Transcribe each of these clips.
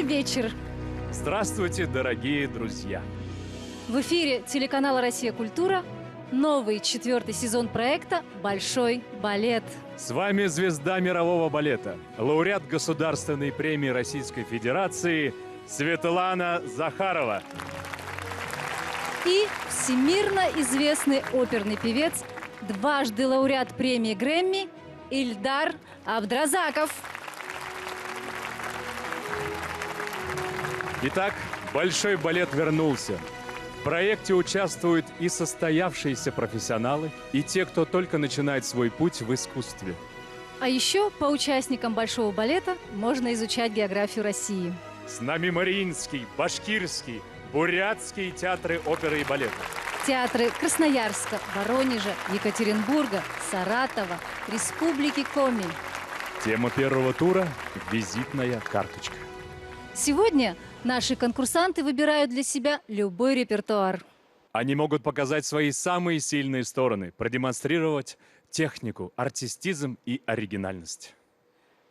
вечер! Здравствуйте, дорогие друзья! В эфире телеканала «Россия. Культура» новый 4-й сезон проекта «Большой балет». С вами звезда мирового балета, лауреат Государственной премии Российской Федерации Светлана Захарова. И всемирно известный оперный певец, дважды лауреат премии Грэмми Ильдар Абдразаков. Итак, Большой балет вернулся. В проекте участвуют и состоявшиеся профессионалы, и те, кто только начинает свой путь в искусстве. А еще по участникам Большого балета можно изучать географию России. С нами Мариинский, Башкирский, Бурятский театры оперы и балета. Театры Красноярска, Воронежа, Екатеринбурга, Саратова, Республики Коми. Тема первого тура – визитная карточка. Сегодня наши конкурсанты выбирают для себя любой репертуар. Они могут показать свои самые сильные стороны, продемонстрировать технику, артистизм и оригинальность.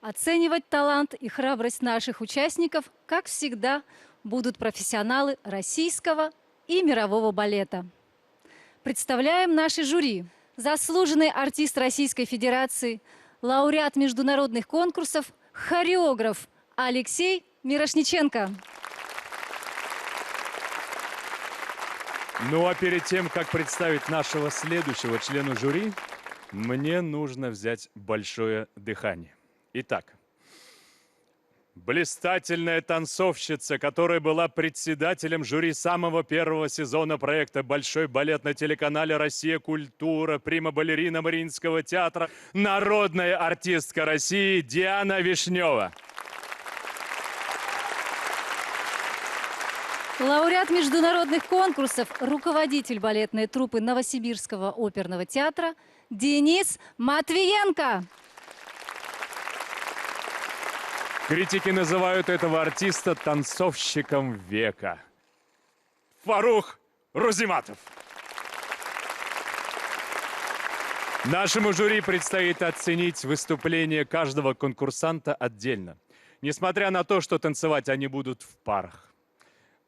Оценивать талант и храбрость наших участников, как всегда, будут профессионалы российского и мирового балета. Представляем наше жюри. Заслуженный артист Российской Федерации, лауреат международных конкурсов, хореограф Алексей Мирошниченко. Ну а перед тем, как представить нашего следующего члена жюри, мне нужно взять большое дыхание. Итак, блистательная танцовщица, которая была председателем жюри самого первого сезона проекта «Большой балет» на телеканале «Россия. Культура», прима-балерина Мариинского театра, народная артистка России Диана Вишнева. Лауреат международных конкурсов, руководитель балетной труппы Новосибирского оперного театра Денис Матвиенко. Критики называют этого артиста танцовщиком века. Фарух Рузиматов. Нашему жюри предстоит оценить выступление каждого конкурсанта отдельно, несмотря на то, что танцевать они будут в парах.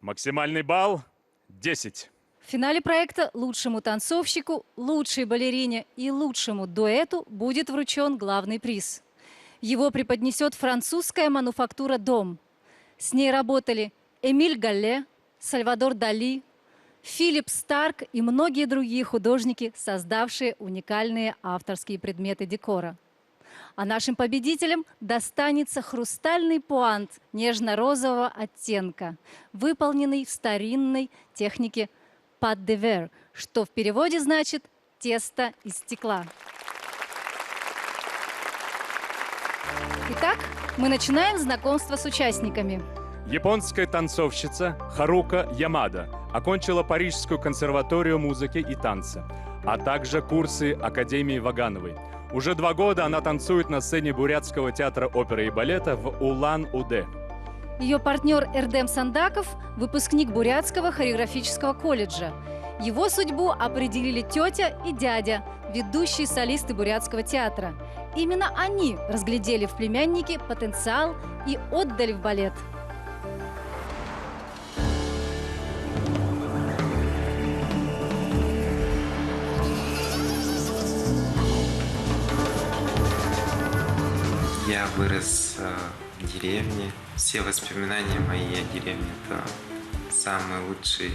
Максимальный балл – 10. В финале проекта лучшему танцовщику, лучшей балерине и лучшему дуэту будет вручен главный приз. Его преподнесет французская мануфактура «Дом». С ней работали Эмиль Галле, Сальвадор Дали, Филипп Старк и многие другие художники, создавшие уникальные авторские предметы декора. А нашим победителям достанется хрустальный пуант нежно-розового оттенка, выполненный в старинной технике «пат де вер», что в переводе значит «тесто из стекла». Итак, мы начинаем знакомство с участниками. Японская танцовщица Харука Ямада окончила Парижскую консерваторию музыки и танца, а также курсы Академии Вагановой. Уже 2 года она танцует на сцене Бурятского театра оперы и балета в Улан-Удэ. Ее партнер Эрдем Сандаков – выпускник Бурятского хореографического колледжа. Его судьбу определили тетя и дядя, ведущие солисты Бурятского театра. Именно они разглядели в племяннике потенциал и отдали в балет. Я вырос в деревне. Все воспоминания мои о деревне – это самые лучшие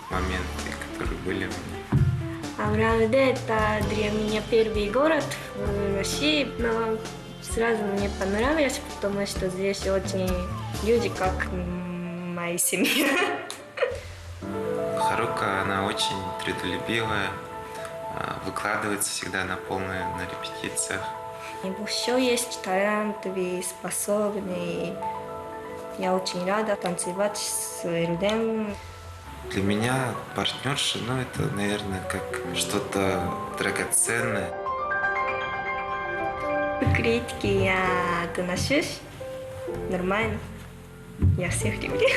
моменты, которые были у меня. Улан-Удэ – это для меня первый город в России, но сразу мне понравилось, потому что здесь очень люди, как моя семья. Харука, она очень трудолюбивая, выкладывается всегда на полную на репетициях. У него все есть талантливый, способный. Я очень рада танцевать с Эрдемом. Для меня партнерша, это, наверное, как что-то драгоценное. К критике я отношусь нормально. Я всех люблю.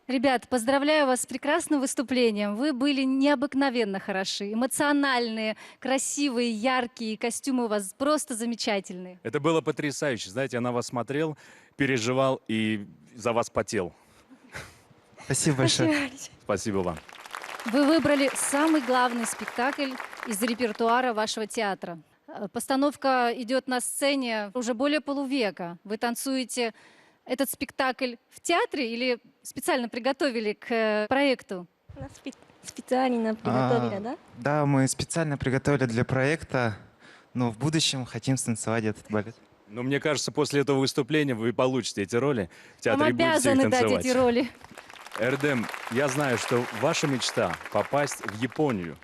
Ребят, поздравляю вас с прекрасным выступлением. Вы были необыкновенно хороши, эмоциональные, красивые, яркие, костюмы у вас просто замечательные. Это было потрясающе. Знаете, я на вас смотрел, переживал и за вас потел. Спасибо большое. Спасибо вам. Вы выбрали самый главный спектакль из репертуара вашего театра. Постановка идет на сцене уже более полувека. Вы танцуете этот спектакль в театре или специально приготовили к проекту? Нас специально приготовили, да? Да, мы специально приготовили для проекта, но в будущем хотим станцевать этот балет. Но мне кажется, после этого выступления вы получите эти роли в Вам театре и будете их обязаны дать танцевать. эти роли. Эрдем, я знаю, что ваша мечта попасть в Японию.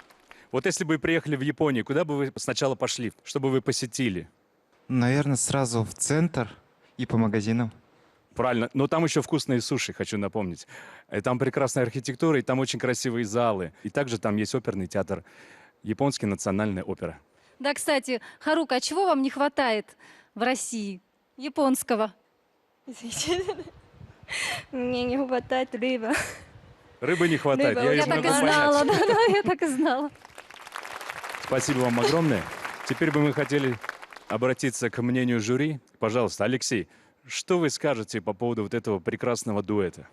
Вот если бы вы приехали в Японию, куда бы вы сначала пошли, чтобы вы посетили? Наверное, сразу в центр и по магазинам. Правильно, но там еще вкусные суши, хочу напомнить. Там прекрасная архитектура, и там очень красивые залы. И также там есть оперный театр, Японская национальная опера. Да, кстати, Харука, а чего вам не хватает в России? Японского. Извините. Мне не хватает рыбы. Рыбы не хватает, Рыба, я Я ее так могу и знала, понять. да, я так и знала. Спасибо вам огромное. Теперь бы мы хотели обратиться к мнению жюри. Пожалуйста, Алексей, что вы скажете по поводу вот этого прекрасного дуэта?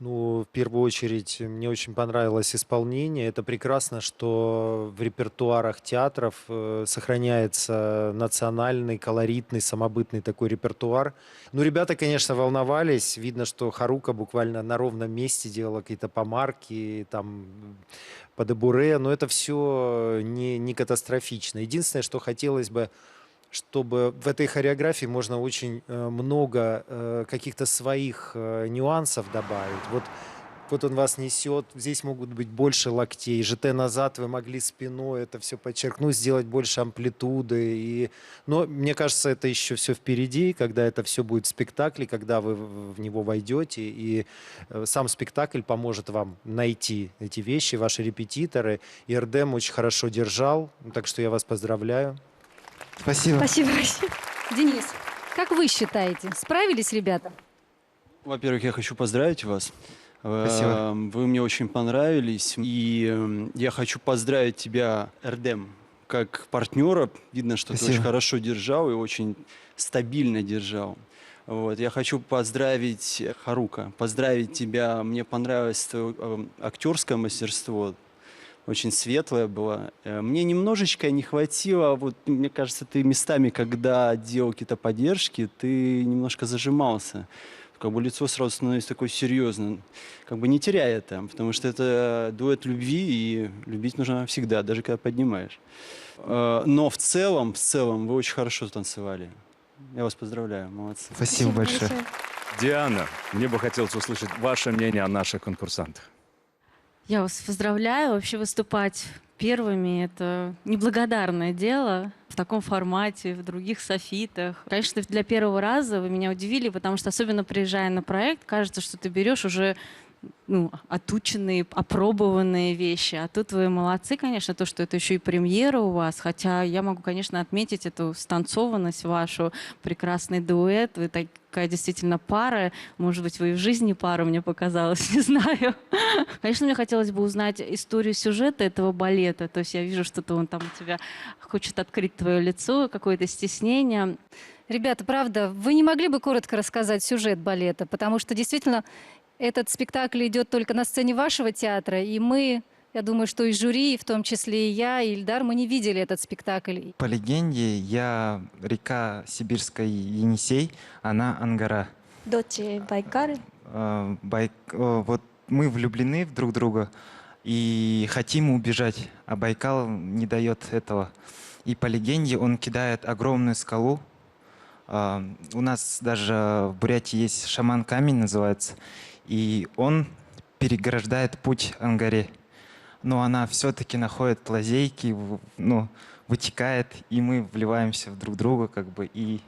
Ну, в первую очередь, мне очень понравилось исполнение. Это прекрасно, что в репертуарах театров сохраняется национальный, колоритный, самобытный такой репертуар. Ну, ребята, конечно, волновались. Видно, что Харука буквально на ровном месте делала какие-то помарки, там, по дебуре. Но это все не катастрофично. Единственное, что хотелось бы, чтобы в этой хореографии можно очень много каких-то своих нюансов добавить. Вот он вас несет, здесь могут быть больше локтей, жете назад вы могли спиной это все подчеркнуть, сделать больше амплитуды. Но мне кажется, это еще все впереди, когда это все будет в спектакле, когда вы в него войдете, и сам спектакль поможет вам найти эти вещи, ваши репетиторы. И Эрдем очень хорошо держал, так что я вас поздравляю. Спасибо. Спасибо большое. Денис, как вы считаете, справились ребята? Во-первых, я хочу поздравить вас. Спасибо. Вы мне очень понравились. И я хочу поздравить тебя, Эрдем, как партнера. Видно, что ты Спасибо. очень хорошо держал и очень стабильно держал. Вот. Я хочу поздравить Харука, поздравить тебя. Мне понравилось твое актерское мастерство. Очень светлая была. Мне немножечко не хватило, вот мне кажется, ты местами, когда делал какие-то поддержки, ты немножко зажимался. Как бы лицо сразу становится такое серьезным. Как бы не теряй это, потому что это дуэт любви, и любить нужно всегда, даже когда поднимаешь. Но в целом вы очень хорошо танцевали. Я вас поздравляю, молодцы. Спасибо большое. Диана, мне бы хотелось услышать ваше мнение о наших конкурсантах. Я вас поздравляю. Вообще выступать первыми — это неблагодарное дело в таком формате, в других софитах. Конечно, для первого раза вы меня удивили, потому что, особенно приезжая на проект, кажется, что ты берешь уже отученные, опробованные вещи. А тут вы молодцы, конечно, то, что это еще и премьера у вас. Хотя я могу, конечно, отметить эту станцованность вашу, прекрасный дуэт. Вы такая действительно пара. Может быть, вы и в жизни пара, мне показалось, не знаю. Конечно, мне хотелось бы узнать историю сюжета этого балета. То есть я вижу, что-то он там у тебя хочет открыть твое лицо, какое-то стеснение. Ребята, правда, вы не могли бы коротко рассказать сюжет балета? Потому что действительно этот спектакль идет только на сцене вашего театра, и мы, я думаю, что и жюри, в том числе и я, и Ильдар, мы не видели этот спектакль. По легенде, река Сибирская Енисей, она Ангара. Дочь Байкары. Вот мы влюблены в друг друга и хотим убежать, а Байкал не дает этого. И по легенде он кидает огромную скалу. У нас даже в Бурятии есть шаман-камень, называется. И он переграждает путь Ангаре. Но она все-таки находит лазейки, вытекает, и мы вливаемся в друг друга, и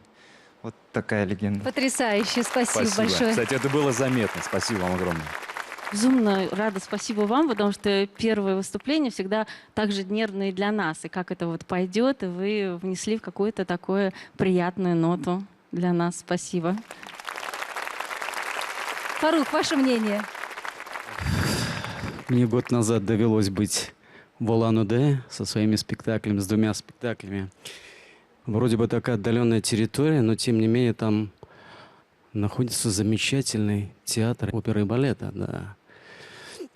вот такая легенда. Потрясающе, спасибо большое. Кстати, это было заметно. Спасибо вам огромное. Безумно рада, спасибо вам, потому что первое выступление всегда так же нервное и для нас. И как это вот пойдет, и вы внесли в какую-то такую приятную ноту для нас. Спасибо. Фарух, ваше мнение? Мне год назад довелось быть в Улан-Удэ со своими спектаклями, с 2 спектаклями. Вроде бы такая отдаленная территория, но тем не менее там находится замечательный театр оперы и балета. Да.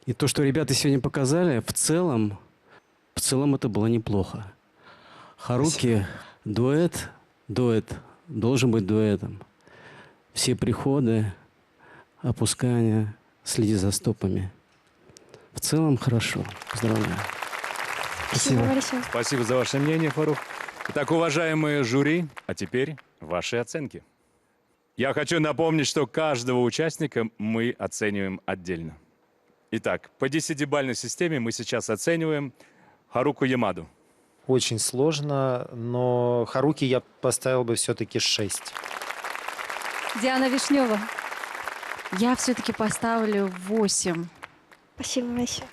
И то, что ребята сегодня показали, в целом это было неплохо. Харуки, дуэт должен быть дуэтом. Все приходы, опускания, следи за стопами. В целом хорошо. Поздравляю. Спасибо. Спасибо за ваше мнение, Фарух. Итак, уважаемые жюри, а теперь ваши оценки. Я хочу напомнить, что каждого участника мы оцениваем отдельно. Итак, по 10-бальной системе мы сейчас оцениваем Харуку Ямаду. Очень сложно, но Харуки я поставил бы все-таки 6. Диана Вишнева. Я все-таки поставлю 8. Спасибо большое.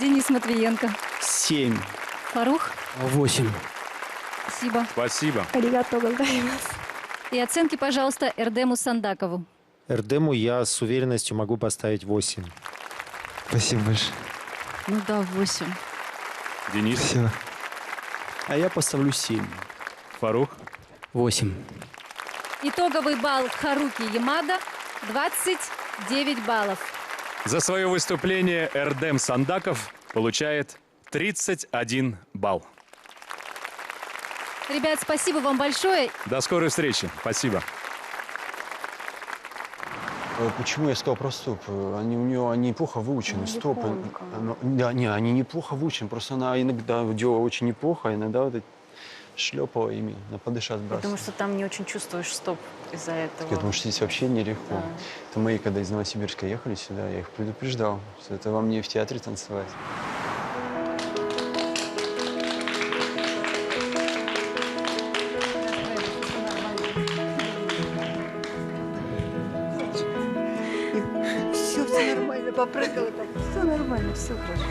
Денис Матвиенко. 7. Фарух. 8. Спасибо. Спасибо. Аригато гозаимасу. И оценки, пожалуйста, Эрдему Сандакову. Эрдему я с уверенностью могу поставить 8. Спасибо большое. Ну да, 8. Денис. Спасибо. А я поставлю 7. Фарух. 8. Итоговый балл Харуки Ямада 29 баллов. За свое выступление Эрдем Сандаков получает 31 балл. Ребят, спасибо вам большое. До скорой встречи. Спасибо. Почему я сказал про стоп? Они плохо выучены. Стоп. Да, не, они неплохо выучены. Просто она иногда делала очень неплохо, а иногда вот шлепала ими на подышать Потому бросала. что там не очень чувствуешь стоп из-за этого. Я думаю, что здесь вообще нелегко. Да. Это мои, когда из Новосибирска ехали сюда, я их предупреждал, что это вам не в театре танцевать. Все нормально, попрыгала так. Все нормально, все хорошо.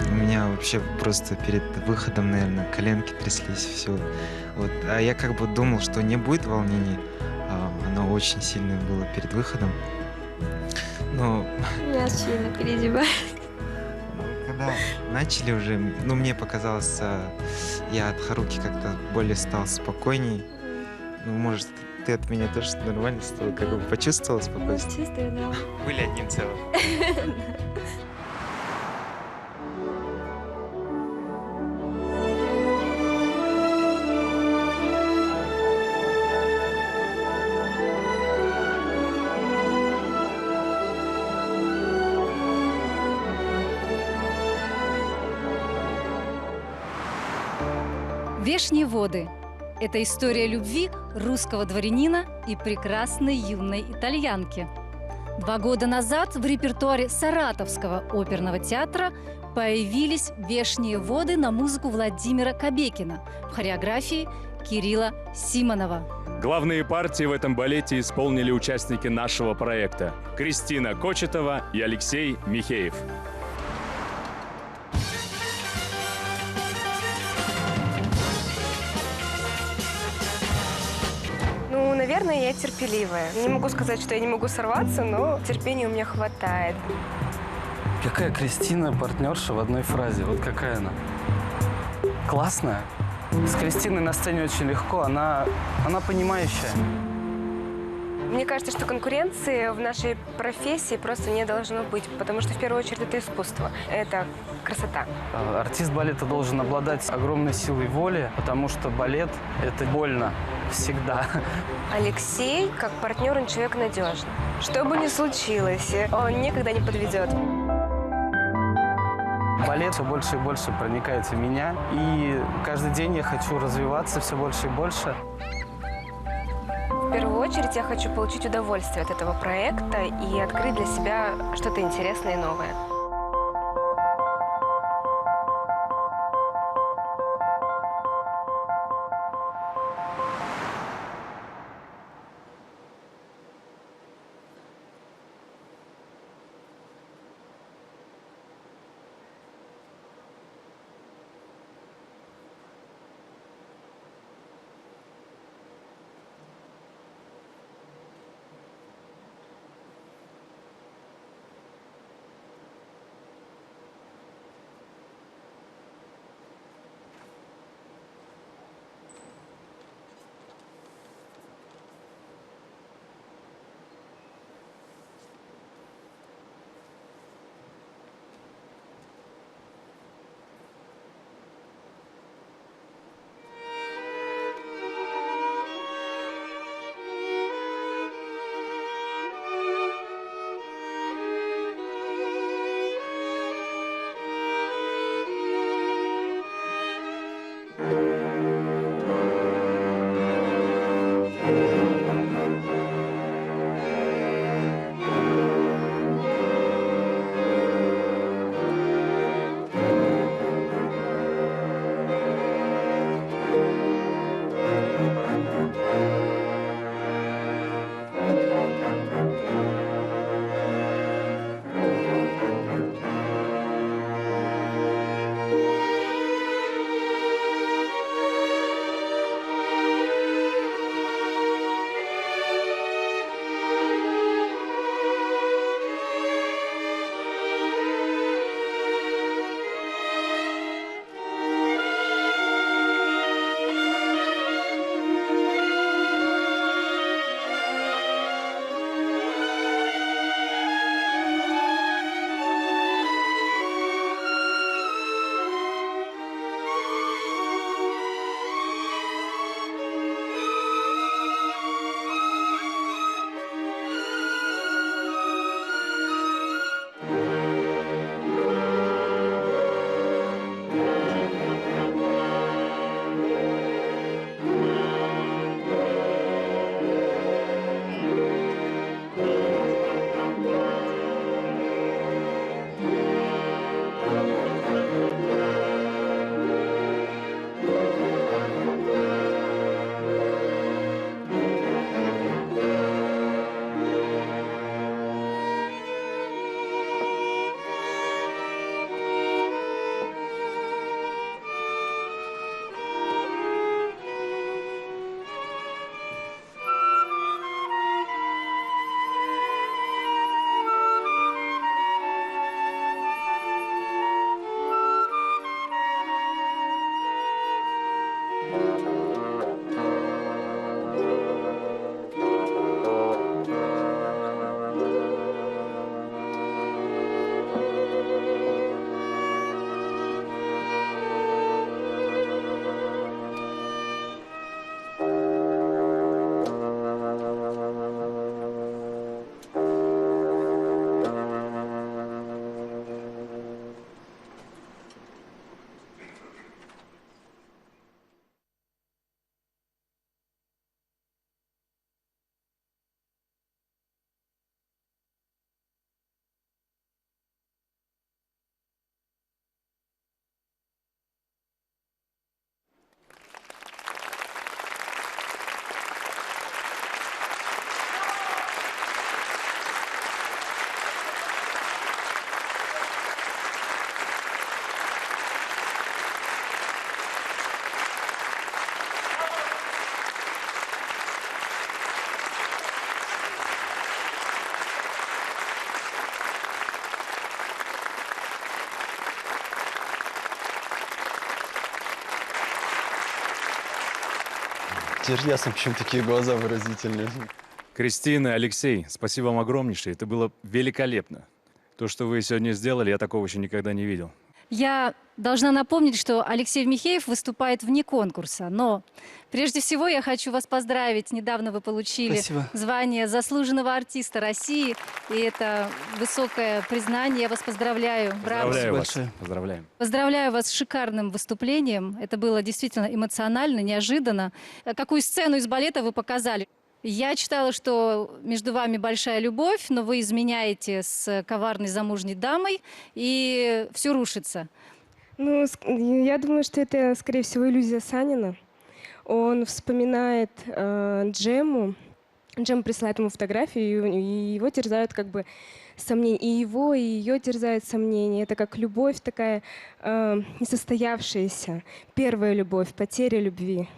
У меня вообще просто перед выходом, наверное, коленки тряслись, все. Вот. А я как бы думал, что не будет волнений. Оно очень сильное было перед выходом. Но Я сильно переживаю. когда начали уже, ну, мне показалось, я от Харуки как-то более стал спокойней. Ну, может, ты от меня тоже нормально стало, как бы почувствовала спокойствие? Чувствую, да. Были одним целым. «Вешние воды» – это история любви русского дворянина и прекрасной юной итальянки. 2 года назад в репертуаре Саратовского оперного театра появились «Вешние воды» на музыку Владимира Кобекина в хореографии Кирилла Симонова. Главные партии в этом балете исполнили участники нашего проекта – Кристина Кочетова и Алексей Михеев. Ну, наверное, я терпеливая. Не могу сказать, что я не могу сорваться, но терпения у меня хватает. Какая Кристина партнерша в одной фразе? Вот какая она? Классная. С Кристиной на сцене очень легко, она понимающая. Мне кажется, что конкуренции в нашей профессии просто не должно быть, потому что в первую очередь это искусство, это красота. Артист балета должен обладать огромной силой воли, потому что балет – это больно всегда. Алексей, как партнер, он человек надежный. Что бы ни случилось, он никогда не подведет. Балет все больше и больше проникает в меня, и каждый день я хочу развиваться все больше и больше. В первую очередь я хочу получить удовольствие от этого проекта и открыть для себя что-то интересное и новое. Теперь ясно, почему такие глаза выразительные. Кристина, Алексей, спасибо вам огромнейшее. Это было великолепно. То, что вы сегодня сделали, я такого еще никогда не видел. Я должна напомнить, что Алексей Михеев выступает вне конкурса. Но прежде всего я хочу вас поздравить. Недавно вы получили Спасибо. звание заслуженного артиста России. И это высокое признание. Я вас поздравляю. Браво. Поздравляю вас. большое. Поздравляем. Поздравляю вас с шикарным выступлением. Это было действительно эмоционально, неожиданно. Какую сцену из балета вы показали? Я читала, что между вами большая любовь, но вы изменяете с коварной замужней дамой, и все рушится. Ну, я думаю, что это, скорее всего, иллюзия Санина. Он вспоминает Джему. Джем присылает ему фотографию, и его терзают как бы сомнения. И его, и ее терзают сомнения. Это как любовь такая несостоявшаяся. Первая любовь, потеря любви.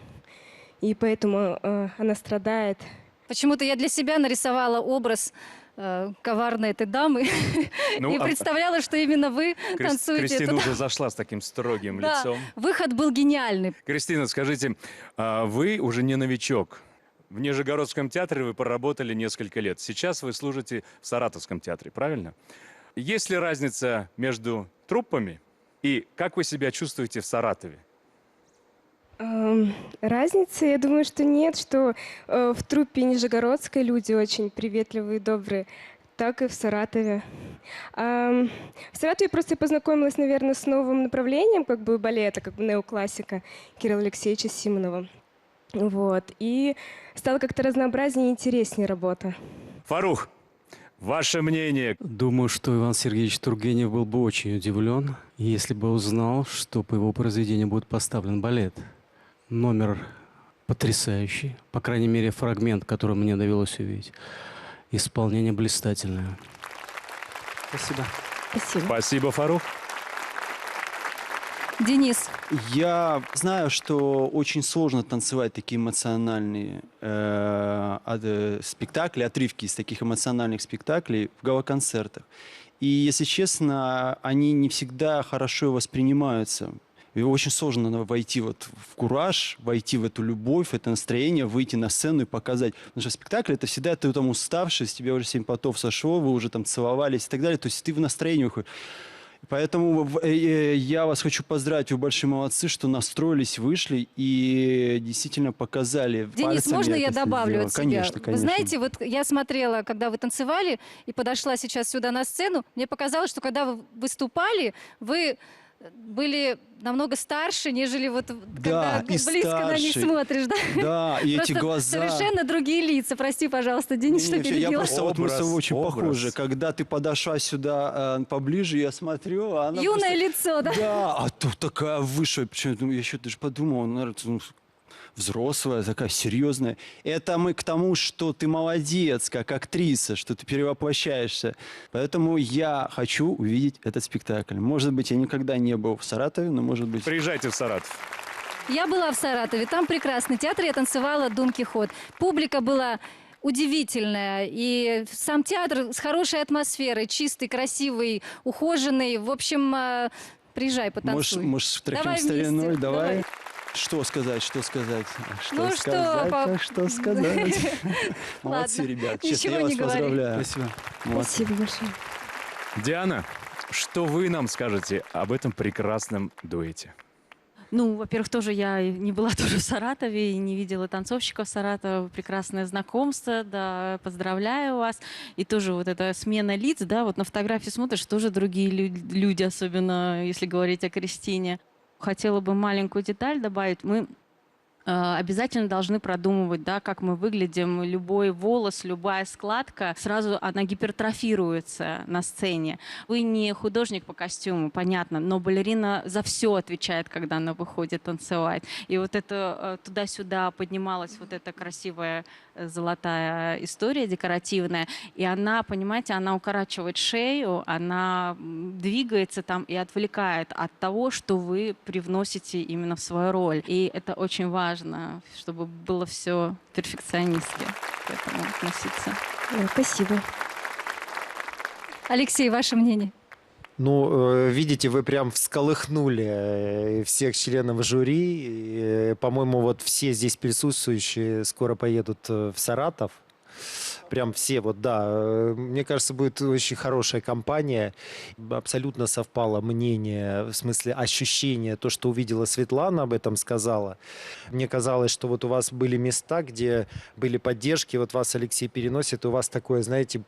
И поэтому она страдает. Почему-то я для себя нарисовала образ коварной этой дамы и представляла, что именно вы танцуете. Кристина уже зашла с таким строгим Да, лицом. выход был гениальный. Кристина, скажите, вы уже не новичок. В Нижегородском театре вы проработали несколько лет. Сейчас вы служите в Саратовском театре, правильно? Есть ли разница между труппами и как вы себя чувствуете в Саратове? Разницы, я думаю, что нет, что в труппе Нижегородской люди очень приветливые, добрые, так и в Саратове. В Саратове просто я познакомилась, наверное, с новым направлением как бы балета, как бы неоклассика Кирилла Алексеевича Симонова. Вот. И стало как-то разнообразнее и интереснее работа. Фарух, ваше мнение? Думаю, что Иван Сергеевич Тургенев был бы очень удивлен, если бы узнал, что по его произведению будет поставлен балет. Номер потрясающий, по крайней мере, фрагмент, который мне довелось увидеть. Исполнение блистательное. Спасибо. Спасибо. Спасибо, Фарух. Денис, Я знаю, что очень сложно танцевать такие эмоциональные спектакли, отрывки из таких эмоциональных спектаклей в гала-концертах. И, если честно, они не всегда хорошо воспринимаются. И очень сложно войти вот в кураж, войти в эту любовь, в это настроение, выйти на сцену и показать. Потому что спектакль — это всегда ты там уставший, с тебя уже 7 потов сошло, вы уже там целовались и так далее. То есть ты в настроении выходишь. Поэтому я вас хочу поздравить, вы большие молодцы, что настроились, вышли и действительно показали. Денис, можно я добавлю от себя? Конечно, конечно. Вы знаете, вот я смотрела, когда вы танцевали, и подошла сейчас сюда на сцену, мне показалось, что когда вы выступали, вы были намного старше, нежели вот когда и близко на них старше. смотришь, да? Да, и эти Просто глаза. совершенно другие лица. Прости, пожалуйста, Денис, что Я перебила. просто вот мы с тобой очень Образ. похожи. Когда ты подошла сюда поближе, я смотрю, а она Юное просто- лицо, да? Да, а тут такая высшая. Причем я еще даже подумал, наверное, взрослая, такая серьезная. Это мы к тому, что ты молодец, как актриса, что ты перевоплощаешься. Поэтому я хочу увидеть этот спектакль. Может быть, я никогда не был в Саратове, но может быть... Приезжайте в Саратов. Я была в Саратове, там прекрасный театр, я танцевала «Дон Кихот». Публика была удивительная, и сам театр с хорошей атмосферой, чистый, красивый, ухоженный. В общем, приезжай, потанцуй. Может, трахнем Давай стариной, вместе, давай. Что сказать, что сказать? Ну что, сказать, пап? что сказать? Молодцы, Ладно, ребят. Честно, ничего я вас не говори. поздравляю. Спасибо. Спасибо большое. Диана, что вы нам скажете об этом прекрасном дуэте? Ну, во-первых, тоже я не была тоже в Саратове и не видела танцовщиков Саратова. Прекрасное знакомство, да, поздравляю вас. И тоже вот эта смена лиц, да, вот на фотографии смотришь, тоже другие люди, особенно если говорить о Кристине. Хотела бы маленькую деталь добавить. Мы обязательно должны продумывать, да, как мы выглядим. Любой волос, любая складка, сразу она гипертрофируется на сцене. Вы не художник по костюму, понятно, но балерина за все отвечает, когда она выходит танцевать. И вот это туда-сюда поднималась вот эта красивая золотая история декоративная. И она, понимаете, она укорачивает шею, она двигается там и отвлекает от того, что вы привносите именно в свою роль. И это очень важно, чтобы было все перфекционистски к этому относиться. Спасибо. Алексей, ваше мнение? Ну, видите, вы прям всколыхнули всех членов жюри. И, по-моему, вот все здесь присутствующие скоро поедут в Саратов. Прям все, вот да. Мне кажется, будет очень хорошая компания. Абсолютно совпало мнение, в смысле ощущение, то, что увидела Светлана, об этом сказала. Мне казалось, что вот у вас были места, где были поддержки, вот вас Алексей переносит, и у вас такое, знаете,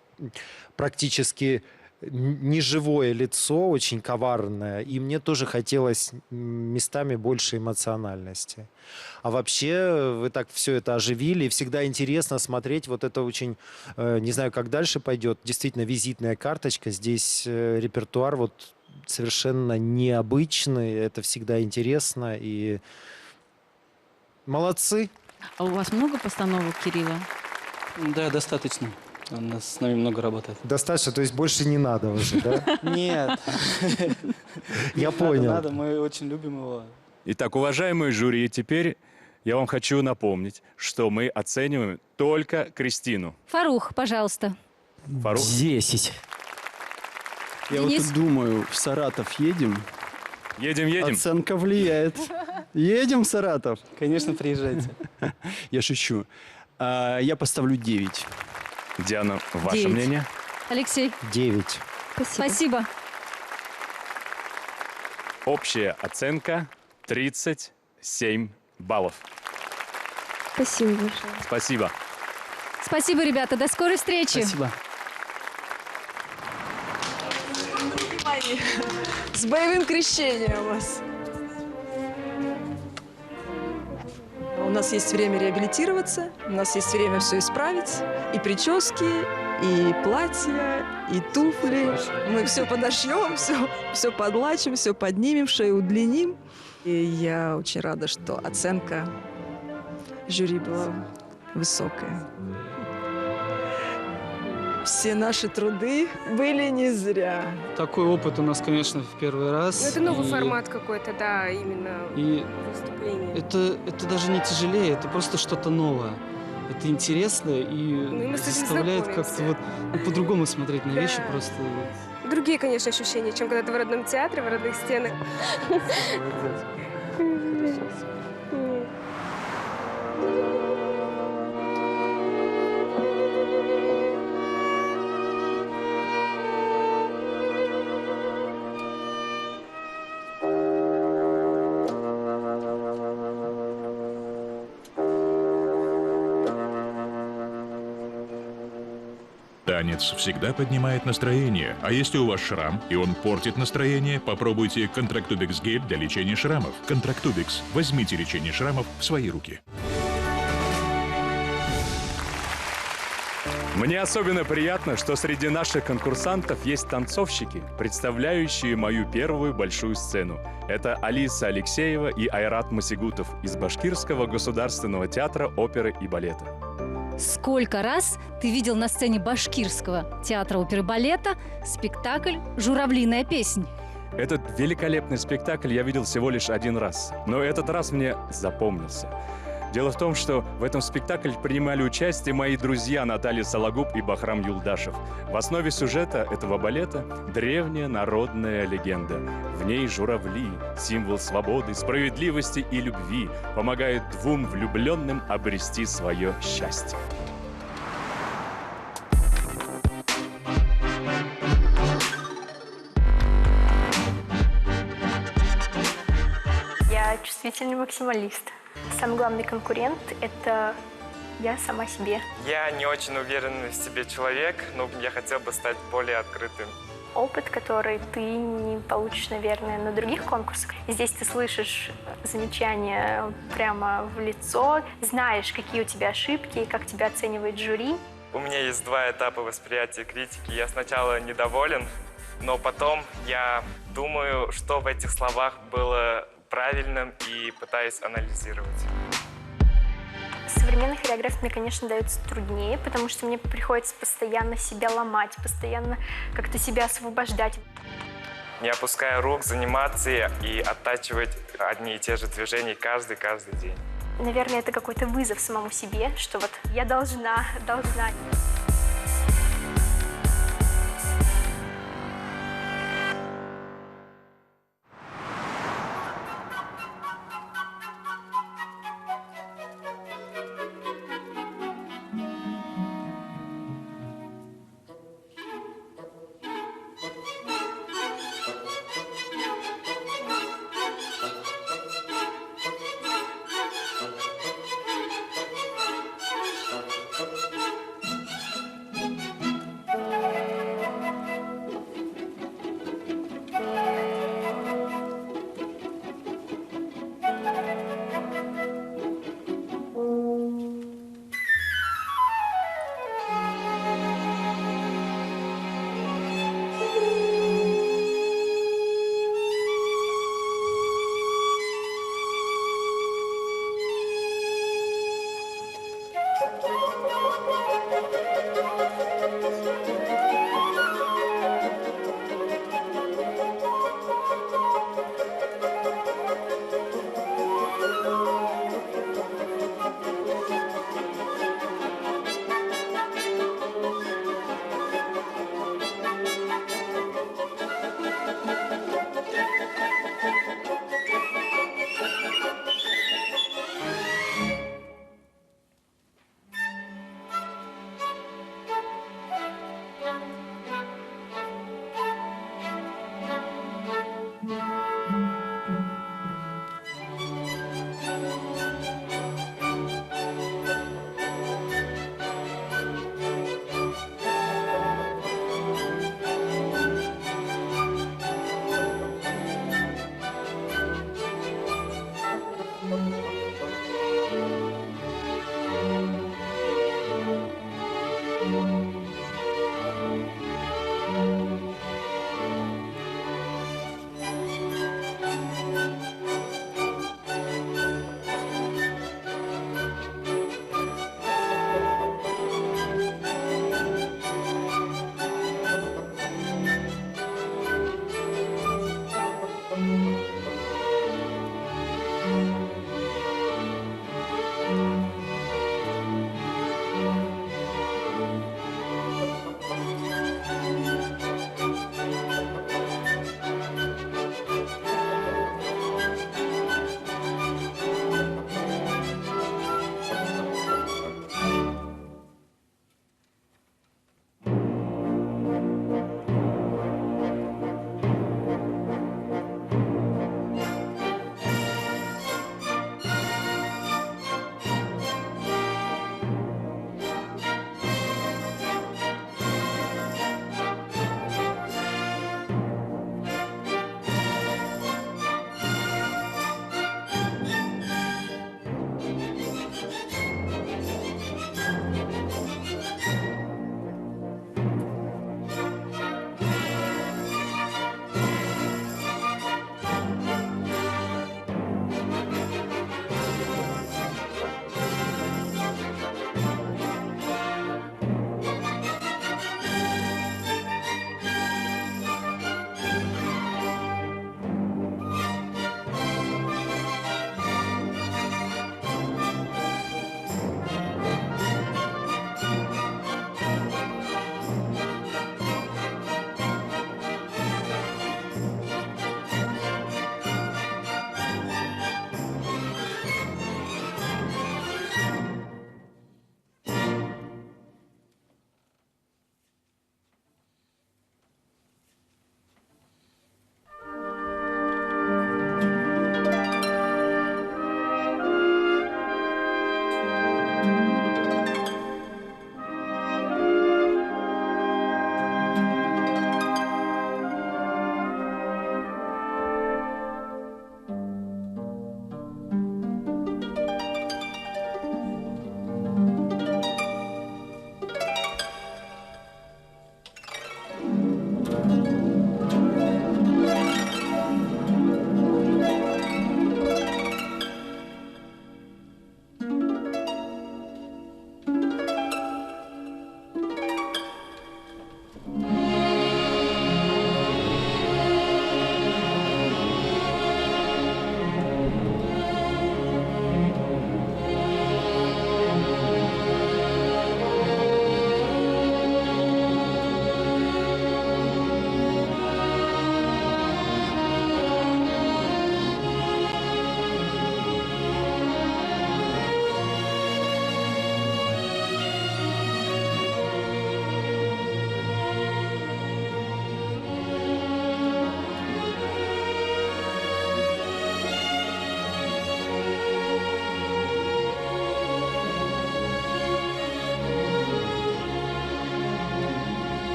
практически неживое лицо, очень коварное, и мне тоже хотелось местами больше эмоциональности. А вообще вы так все это оживили, и всегда интересно смотреть, вот это очень, не знаю, как дальше пойдет, действительно визитная карточка, здесь репертуар вот совершенно необычный, это всегда интересно, и молодцы. А у вас много постановок, Кирилла? Да, достаточно. Он с нами много работает. Достаточно, то есть больше не надо уже, да? Нет. Я понял. Надо, мы очень любим его. Итак, уважаемые жюри, теперь я вам хочу напомнить, что мы оцениваем только Кристину. Фарух, пожалуйста. Фарух? 10. Я вот Денис? тут думаю, в Саратов едем? Едем. Оценка влияет. Едем в Саратов? Конечно, приезжайте. Я шучу. Я поставлю 9. Диана, ваше 9. мнение? Алексей, 9. спасибо. Общая оценка 37 баллов. Спасибо большое. Спасибо. Спасибо, ребята. До скорой встречи. Спасибо. С боевым крещением вас. У нас есть время реабилитироваться, у нас есть время все исправить. И прически, и платья, и туфли. Мы все подошьем, все подлачим, все поднимем, шею удлиним. И я очень рада, что оценка жюри была высокая. Все наши труды были не зря. Такой опыт у нас, конечно, в первый раз. Ну, это новый И- формат какой-то, да, именно И выступление. это даже не тяжелее, это просто что-то новое. Это интересно и мы с этим заставляет знакомимся. как-то вот по-другому смотреть на вещи Да. просто. Другие, конечно, ощущения, чем когда ты в родном театре, в родных стенах. Танец всегда поднимает настроение, а если у вас шрам, и он портит настроение, попробуйте Контрактубикс гель для лечения шрамов. Контрактубикс. Возьмите лечение шрамов в свои руки. Мне особенно приятно, что среди наших конкурсантов есть танцовщики, представляющие мою первую большую сцену. Это Алиса Алексеева и Айрат Масигутов из Башкирского государственного театра оперы и балета. Сколько раз ты видел на сцене Башкирского театра оперы и балета спектакль «Журавлиная песнь»? Этот великолепный спектакль я видел всего лишь один раз, но этот раз мне запомнился. Дело в том, что в этом спектакле принимали участие мои друзья Наталья Сологуб и Бахрам Юлдашев. В основе сюжета этого балета древняя народная легенда. В ней журавли, символ свободы, справедливости и любви, помогают двум влюбленным обрести свое счастье. Я чувствительный максималист. Самый главный конкурент – это я сама себе. Я не очень уверенный в себе человек, но я хотел бы стать более открытым. Опыт, который ты не получишь, наверное, на других конкурсах. Здесь ты слышишь замечания прямо в лицо, знаешь, какие у тебя ошибки, как тебя оценивает жюри. У меня есть два этапа восприятия критики. Я сначала недоволен, но потом я думаю, что в этих словах было правильным, и пытаюсь анализировать. Современный хореограф мне, конечно, дается труднее, потому что мне приходится постоянно себя ломать, постоянно как-то себя освобождать. Не опуская рук, заниматься и оттачивать одни и те же движения каждый день. Наверное, это какой-то вызов самому себе, что вот я должна.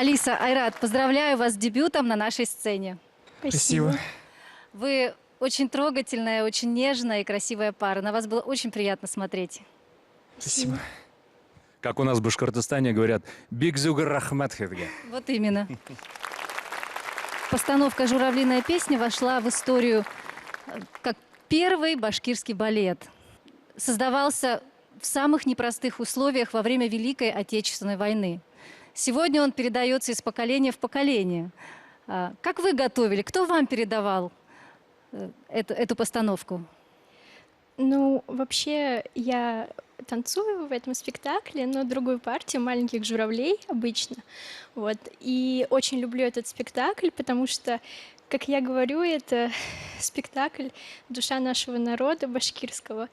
Алиса, Айрат, поздравляю вас с дебютом на нашей сцене. Спасибо. Вы очень трогательная, очень нежная и красивая пара. На вас было очень приятно смотреть. Спасибо. Как у нас в Башкортостане говорят, «Бигзугар рахмат хедге». Вот именно. Постановка «Журавлиная песня» вошла в историю как первый башкирский балет. Создавался в самых непростых условиях во время Великой Отечественной войны. Сегодня он передается из поколения в поколение. Как вы готовили? Кто вам передавал эту постановку? Ну, вообще, я танцую в этом спектакле, но другую партию «Маленьких журавлей» обычно. Вот. И очень люблю этот спектакль, потому что, как я говорю, это спектакль «Душа нашего народа» башкирского.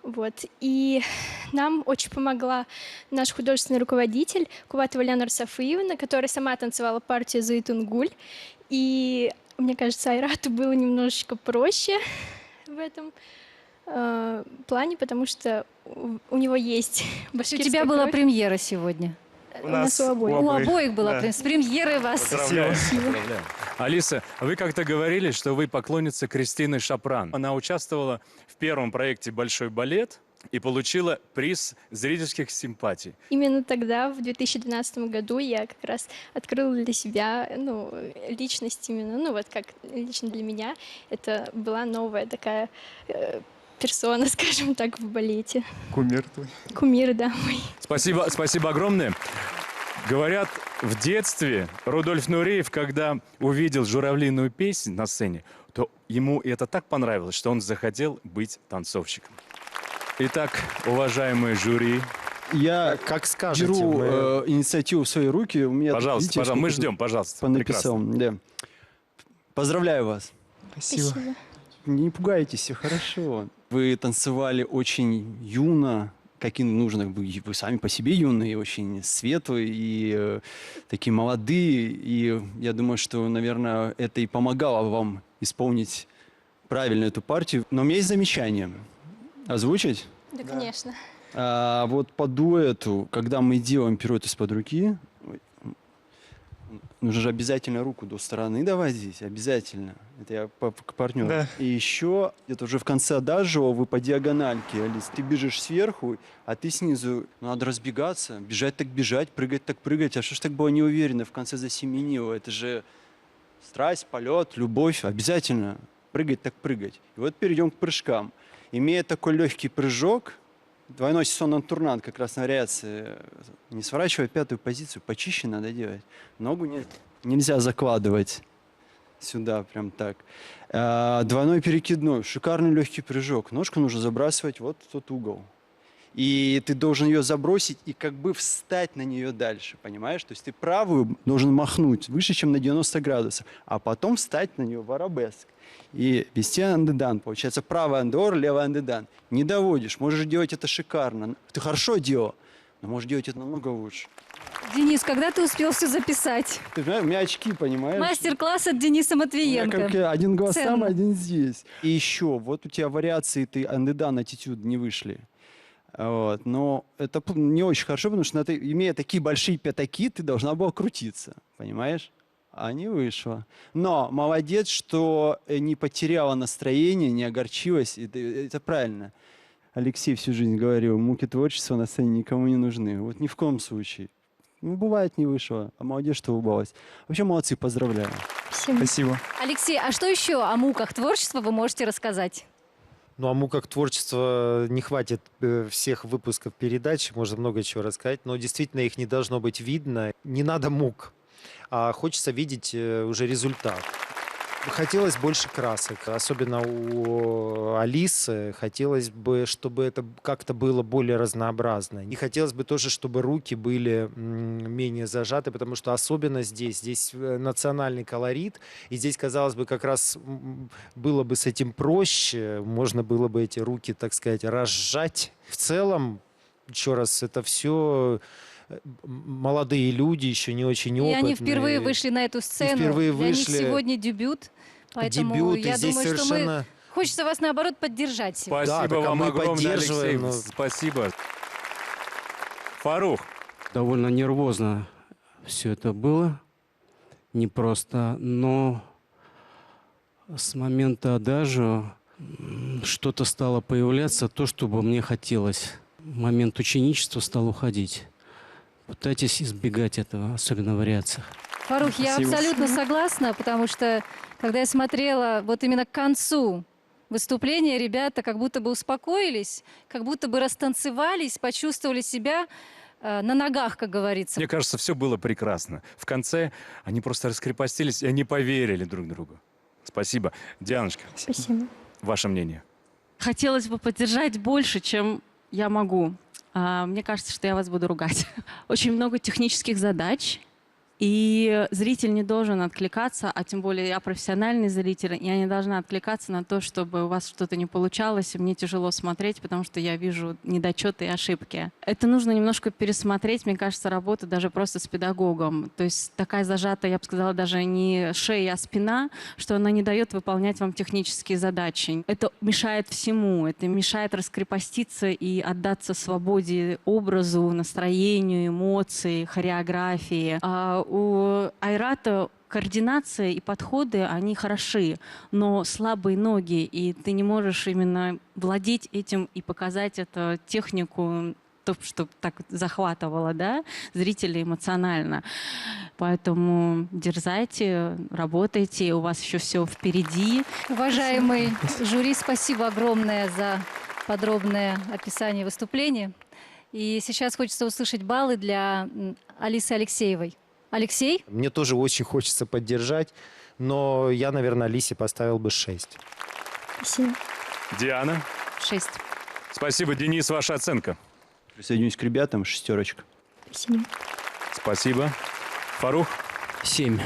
Вот. И нам очень помогла наш художественный руководитель Куватова Леонора Сафиевна, которая сама танцевала партию «Зайтунгуль». И мне кажется, Айрату было немножечко проще в этом плане, потому что у него есть башкирская У тебя была кровь. премьера сегодня. У нас у обоих. У обоих была Да. с премьерой вас. Поздравляю. Поздравляю. Алиса, вы как-то говорили, что вы поклонница Кристины Шапран. Она участвовала в первом проекте «Большой балет» и получила приз зрительских симпатий. Именно тогда, в 2012 году, я как раз открыла для себя, личность именно, вот как лично для меня, это была новая такая персона, скажем так, в балете. Кумир твой. Кумир, да, мой. Спасибо огромное. Говорят, в детстве Рудольф Нуреев, когда увидел «Журавлиную песнь» на сцене, то ему это так понравилось, что он захотел быть танцовщиком. Итак, уважаемые жюри. Я, как скажете, беру инициативу в свои руки. У меня, Пожалуйста, видите, пожалуйста, мы сколько ждем, пожалуйста. понаписал. Да. Поздравляю вас. Спасибо. Не пугайтесь, все хорошо. Вы танцевали очень юно, каким нужно. Вы сами по себе юные, очень светлые и такие молодые. И я думаю, что, наверное, это и помогало вам исполнить правильно эту партию. Но у меня есть замечание. Озвучить? Да, конечно. Вот по дуэту, когда мы делаем пируэт из-под руки, нужно же обязательно руку до стороны доводить, обязательно. Это я к партнеру. Да. И еще где-то уже в конце адажио вы по диагональке, Алис, ты бежишь сверху, а ты снизу. Надо разбегаться, бежать так бежать, прыгать так прыгать. А что ж так было неуверенно, в конце засеменило? Это же страсть, полет, любовь. Обязательно прыгать так прыгать. И вот перейдем к прыжкам. Имея такой легкий прыжок, двойной сессион-турнант, как раз на вариации, не сворачивая пятую позицию, почище надо делать. Ногу нельзя закладывать сюда, прям так. Двойной перекидной, шикарный легкий прыжок. Ножку нужно забрасывать вот в тот угол. И ты должен ее забросить и как бы встать на нее дальше, понимаешь? То есть ты правую должен махнуть выше, чем на 90 градусов, а потом встать на нее в арабеск. И вести андедан. Получается правый андор, левый андедан. Не доводишь, можешь делать это шикарно. Ты хорошо делал, но можешь делать это намного лучше. Денис, когда ты успел все записать? Ты понимаешь, у меня очки, понимаешь? Мастер-класс от Дениса У меня Матвиенко. как один глаз там, Ценно. один здесь. И еще, вот у тебя вариации, ты андедан, аттитюд не вышли. Вот. Но это не очень хорошо, потому что имея такие большие пятаки, ты должна была крутиться, понимаешь? А не вышло. Но молодец, что не потеряла настроение, не огорчилась. Это правильно. Алексей всю жизнь говорил, муки творчества на сцене никому не нужны. Вот ни в коем случае. Бывает, не вышло. А молодец, что улыбалась. Вообще молодцы, поздравляю. Спасибо. Алексей, а что еще о муках творчества вы можете рассказать? Ну, а муках творчества не хватит всех выпусков передач, можно много чего рассказать, но действительно их не должно быть видно. Не надо мук, а хочется видеть уже результат. Хотелось больше красок, особенно у Алисы. Хотелось бы, чтобы это как-то было более разнообразно. И хотелось бы тоже, чтобы руки были менее зажаты, потому что особенно здесь национальный колорит. И здесь, казалось бы, как раз было бы с этим проще. Можно было бы эти руки, так сказать, разжать. В целом, еще раз, это все молодые люди, еще не очень И опытные. они впервые вышли на эту сцену. впервые Для них вышли. сегодня дебют. Поэтому Дебют, и я здесь думаю, что совершенно- хочется вас, наоборот, поддержать сегодня. Спасибо так, а вам мы огромное, Алексей. поддерживаем, Спасибо. Фарух. Довольно нервозно все это было непросто, но с момента адажио что-то стало появляться, то, что бы мне хотелось. Момент ученичества стал уходить. Пытайтесь избегать этого, особенно в вариациях. Фарух, я Спасибо. абсолютно согласна, потому что, когда я смотрела вот именно к концу выступления, ребята как будто бы успокоились, как будто бы растанцевались, почувствовали себя на ногах, как говорится. Мне кажется, все было прекрасно. В конце они просто раскрепостились, и они поверили друг другу. Спасибо. Дианочка, Спасибо. ваше мнение? Хотелось бы поддержать больше, чем я могу. Мне кажется, что я вас буду ругать. Очень много технических задач, и зритель не должен откликаться, а тем более я профессиональный зритель, я не должна откликаться на то, чтобы у вас что-то не получалось, и мне тяжело смотреть, потому что я вижу недочеты и ошибки. Это нужно немножко пересмотреть, мне кажется, работу даже просто с педагогом. То есть такая зажатая, я бы сказала, даже не шея, а спина, что она не дает выполнять вам технические задачи. Это мешает всему, это мешает раскрепоститься и отдаться свободе образу, настроению, эмоции, хореографии. У Айрата координация и подходы, они хороши, но слабые ноги, и ты не можешь именно владеть этим и показать эту технику, то, что так захватывало, да, зрителей эмоционально. Поэтому дерзайте, работайте, у вас еще все впереди. Уважаемый жюри, спасибо огромное за подробное описание выступления. И сейчас хочется услышать баллы для Алисы Алексеевой. Алексей? Мне тоже очень хочется поддержать, но я, наверное, Алисе поставил бы 6. Спасибо. Диана? 6. Спасибо. Денис, ваша оценка? Присоединюсь к ребятам, 6. Спасибо. Спасибо. Фарух? 7.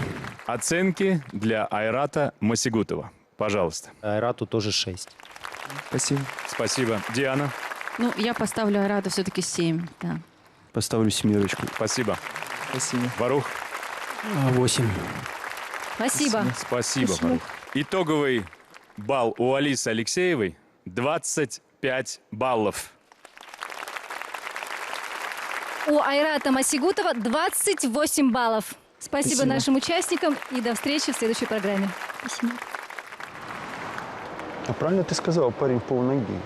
Оценки для Айрата Масигутова. Пожалуйста. Айрату тоже 6. Спасибо. Спасибо. Диана? Ну, я поставлю Айрату все-таки 7, да. Поставлю 7. Спасибо. Спасибо. Фарух? 8. Спасибо. Спасибо, Фарух. Итоговый балл у Алисы Алексеевой 25 баллов. У Айрата Масигутова 28 баллов. Спасибо нашим участникам и до встречи в следующей программе. Спасибо. А правильно ты сказал, парень в полноги.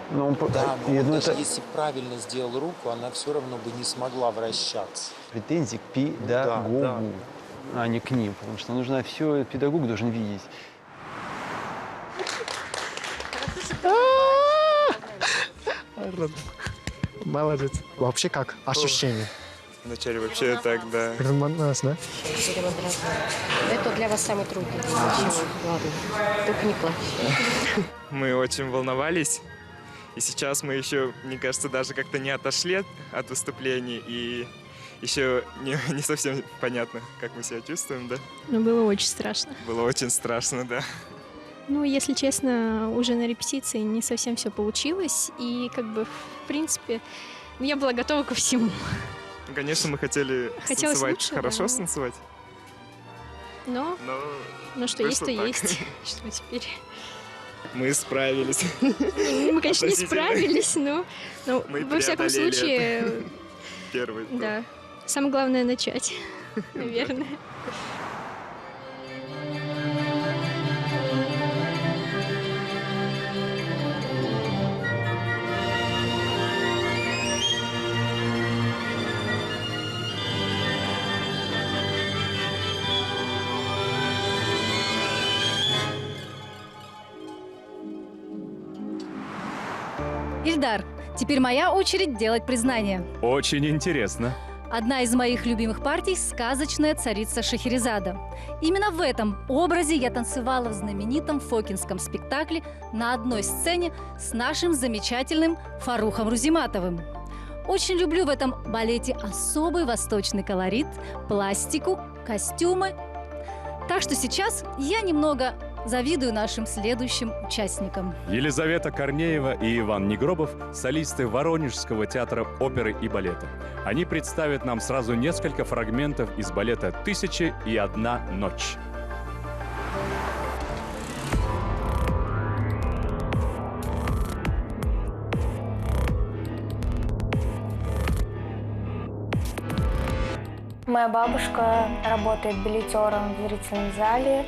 Но он, Да, но и, он ну, даже это если правильно сделал руку, она все равно бы не смогла вращаться. претензии к педагогу, Да, а не к ним. Потому что нужно все, педагог должен видеть. Молодец. Вообще как? Ощущение? Вначале вообще так, да. Разманалась, да? Это для вас самый трудный. Ладно, только не плачь. Мы очень волновались. И сейчас мы еще, мне кажется, даже как-то не отошли от выступлений. И еще не совсем понятно, как мы себя чувствуем, да? Но было очень страшно. Было очень страшно, да. Ну, если честно, уже на репетиции не совсем все получилось. И как бы, в принципе, я была готова ко всему. Ну, конечно, мы хотели Хотелось станцевать лучше, хорошо, да. станцевать. Но что есть, вышло то так. есть. Что теперь? Мы справились. Мы, конечно, не Относительно. справились, но Мы во всяком преодолели случае, это. Первый. да. Самое главное начать, наверное. Ильдар, теперь моя очередь делать признание. Очень интересно. Одна из моих любимых партий – сказочная царица Шахерезада. Именно в этом образе я танцевала в знаменитом фокинском спектакле на одной сцене с нашим замечательным Фарухом Рузиматовым. Очень люблю в этом балете особый восточный колорит, пластику, костюмы. Так что сейчас я немного завидую нашим следующим участникам. Елизавета Корнеева и Иван Негробов – солисты Воронежского театра оперы и балета. Они представят нам сразу несколько фрагментов из балета «1001 ночь». Моя бабушка работает билетером в зрительном зале.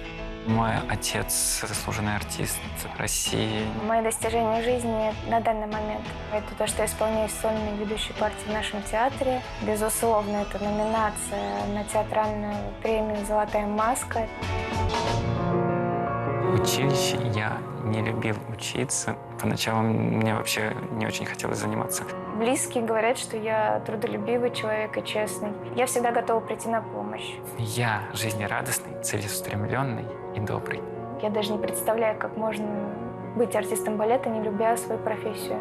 Мой отец – заслуженный артист России. Мои достижения в жизни на данный момент – это то, что я исполняю сольные ведущие партии в нашем театре. Безусловно, это номинация на театральную премию «Золотая маска». В училище я не любил учиться. Поначалу мне вообще не очень хотелось заниматься. Близкие говорят, что я трудолюбивый человек и честный. Я всегда готова прийти на помощь. Я жизнерадостный, целеустремленный и добрый. Я даже не представляю, как можно быть артистом балета, не любя свою профессию.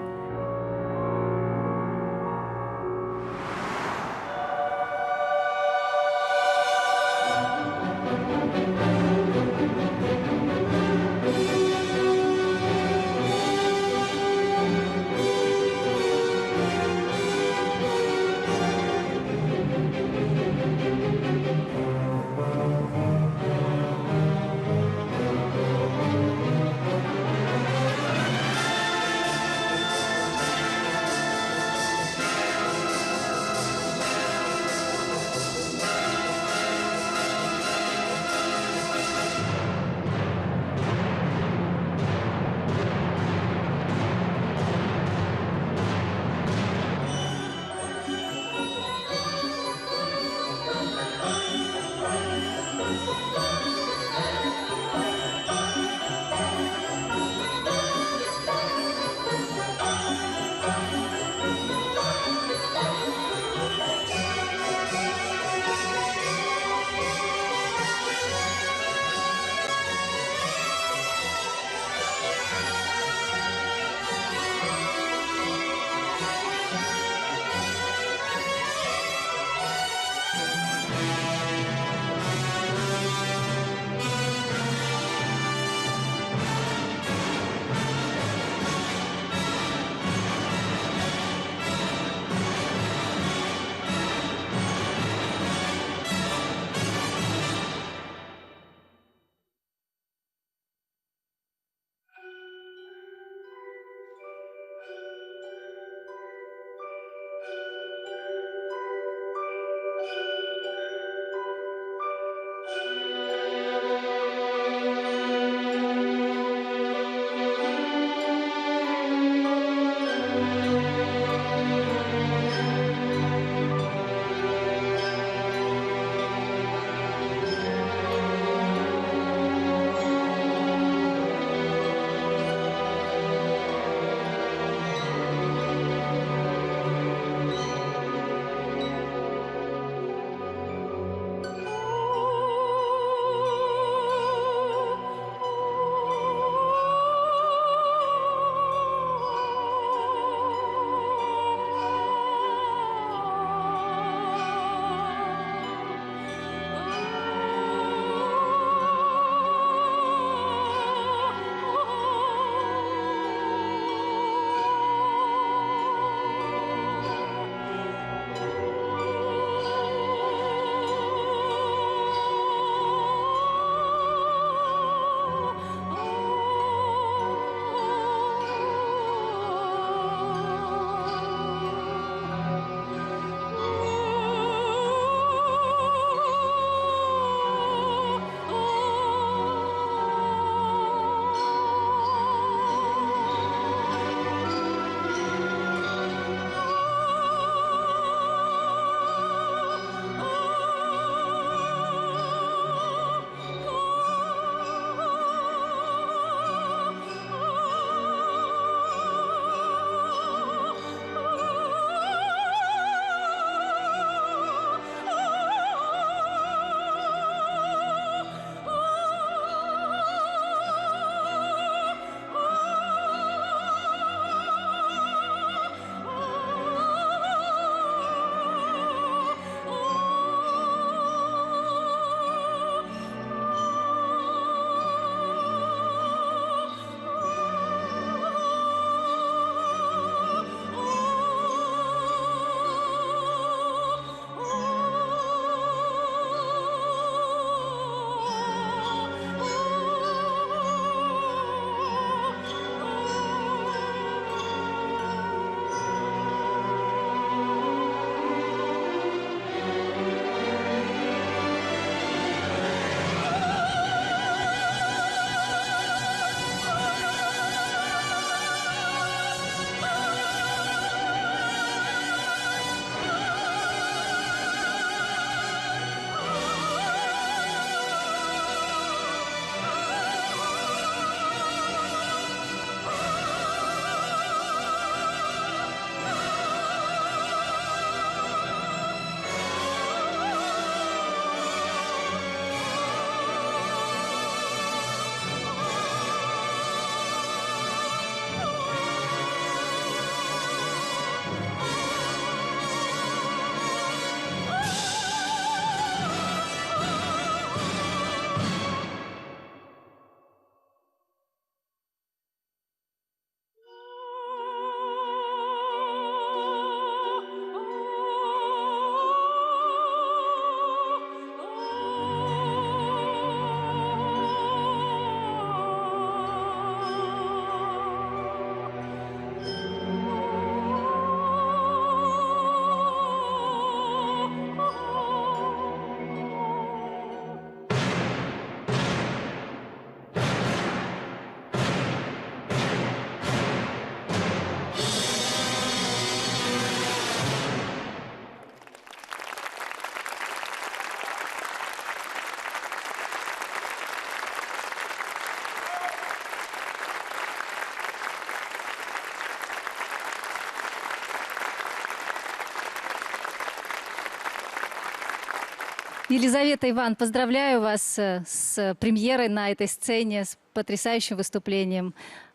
Елизавета, Иван, поздравляю вас с премьерой на этой сцене, с потрясающим выступлением.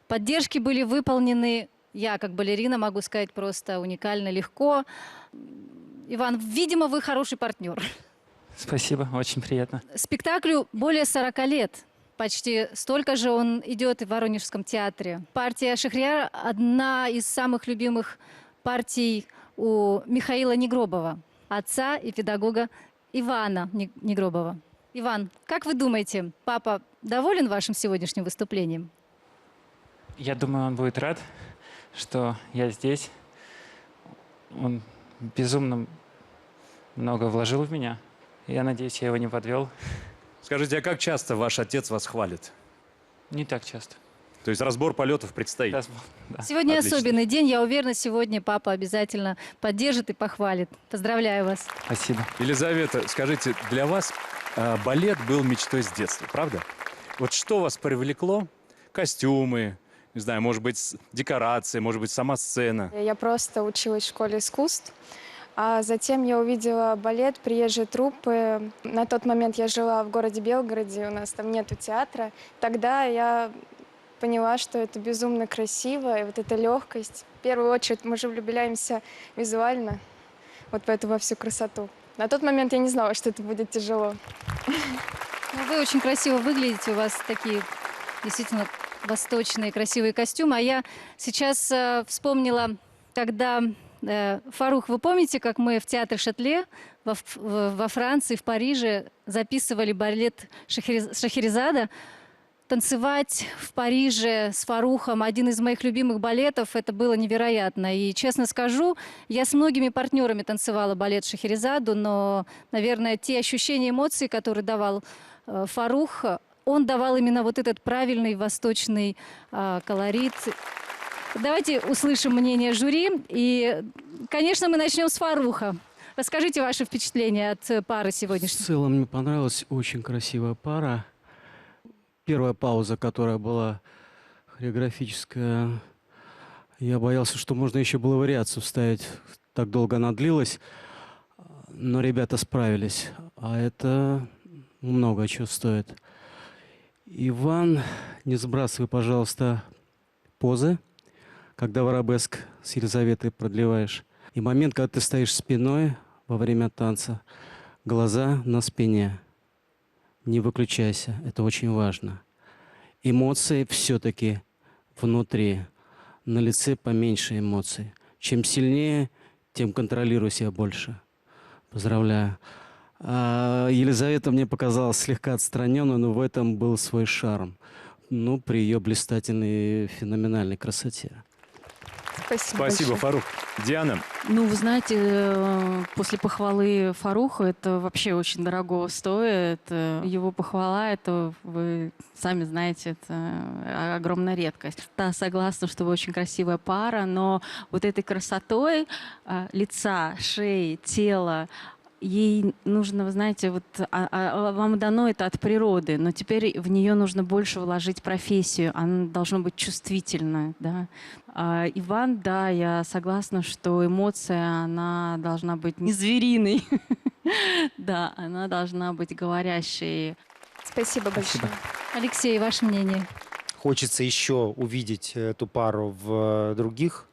Поддержки были выполнены, я как балерина могу сказать, просто уникально легко. Иван, видимо, вы хороший партнер. Спасибо, очень приятно. Спектаклю более 40 лет. Почти столько же он идет и в Воронежском театре. Партия «Шахрияр» – одна из самых любимых партий у Михаила Негробова, отца и педагога Ивана Негробова. Иван, как вы думаете, папа доволен вашим сегодняшним выступлением? Я думаю, он будет рад, что я здесь. Он безумно много вложил в меня. Я надеюсь, я его не подвел. Скажите, а как часто ваш отец вас хвалит? Не так часто. То есть разбор полетов предстоит? Да. Сегодня Отлично. особенный день. Я уверена, сегодня папа обязательно поддержит и похвалит. Поздравляю вас. Спасибо. Елизавета, скажите, для вас балет был мечтой с детства, правда? Вот что вас привлекло? Костюмы, не знаю, может быть, декорации, может быть, сама сцена? Я просто училась в школе искусств, а затем я увидела балет, приезжие труппы. На тот момент я жила в городе Белгороде, у нас там нету театра. Тогда я поняла, что это безумно красиво, и вот эта легкость. В первую очередь мы же влюбляемся визуально, вот поэтому во всю красоту. На тот момент я не знала, что это будет тяжело. Ну, вы очень красиво выглядите, у вас такие действительно восточные красивые костюмы. А я сейчас вспомнила, когда Фарух, вы помните, как мы в театре Шатле во Франции, в Париже записывали балет Шахерезада? Танцевать в Париже с Фарухом — один из моих любимых балетов. Это было невероятно. И, честно скажу, я с многими партнерами танцевала балет Шахерезаду, но, наверное, те ощущения, эмоции, которые давал Фарух, он давал именно вот этот правильный восточный колорит. Давайте услышим мнение жюри. И, конечно, мы начнем с Фаруха. Расскажите ваши впечатления от пары сегодняшней. В целом мне понравилась очень красивая пара. Первая пауза, которая была хореографическая, я боялся, что можно еще было вариацию вставить. Так долго она длилась, но ребята справились. А это много чего стоит. Иван, не сбрасывай, пожалуйста, позы, когда в арабеск с Елизаветой продлеваешь. И момент, когда ты стоишь спиной во время танца, глаза на спине. Не выключайся, это очень важно. Эмоции все-таки внутри, на лице поменьше эмоций. Чем сильнее, тем контролируй себя больше. Поздравляю. А Елизавета мне показалась слегка отстраненной, но в этом был свой шарм. Ну, при ее блистательной, феноменальной красоте. Спасибо, Фарух. Диана? Ну, вы знаете, после похвалы Фаруха это вообще очень дорого стоит. Его похвала, это вы сами знаете, это огромная редкость. Да, согласна, что вы очень красивая пара, но вот этой красотой лица, шеи, тела, ей нужно, вы знаете, вот вам дано это от природы, но теперь в нее нужно больше вложить профессию, она должна быть чувствительной, да. Иван, да, я согласна, что эмоция, она должна быть не звериной, да, она должна быть говорящей. Спасибо большое. Алексей, ваше мнение? Хочется еще увидеть эту пару в других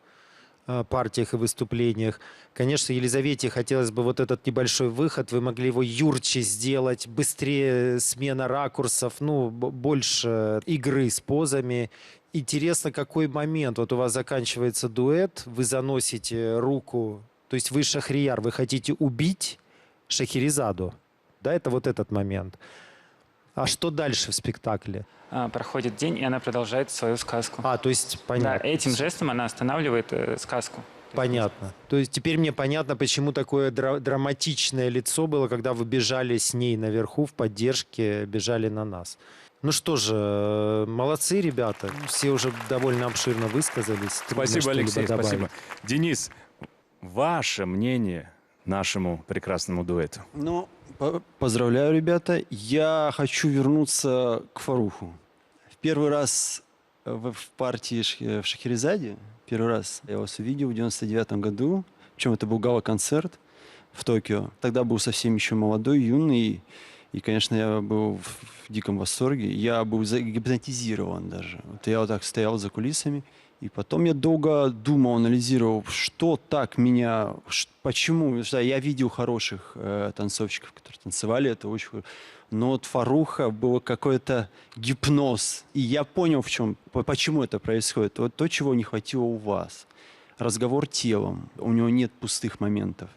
партиях и выступлениях. Конечно, Елизавете хотелось бы вот этот небольшой выход. Вы могли его юрче сделать, быстрее смена ракурсов, ну, больше игры с позами. Интересно, какой момент. Вот у вас заканчивается дуэт, вы заносите руку, то есть вы Шахрияр, вы хотите убить Шахерезаду. Да, это вот этот момент. А что дальше в спектакле? Проходит день, и она продолжает свою сказку. То есть понятно. Да, этим жестом она останавливает сказку. Понятно. То есть теперь мне понятно, почему такое драматичное лицо было, когда вы бежали с ней наверху в поддержке, бежали на нас. Ну что же, молодцы, ребята. Все уже довольно обширно высказались. Спасибо, Алексей, спасибо. Денис, ваше мнение нашему прекрасному дуэту? Ну, поздравляю, ребята. Я хочу вернуться к Фаруху. В первый раз в партии в Шахерезаде, первый раз я вас увидел в 99 году. Причем это был гала-концерт. в Токио. Тогда был совсем еще молодой, юный. И, конечно, я был в диком восторге. Я был загипнотизирован даже. Вот я вот так стоял за кулисами. И потом я долго думал, анализировал, что так меня, почему. Потому что я видел хороших танцовщиков, которые танцевали, это очень хорошо. Но от Фаруха был какой-то гипноз. И я понял, почему это происходит. Вот то, чего не хватило у вас. Разговор телом. У него нет пустых моментов.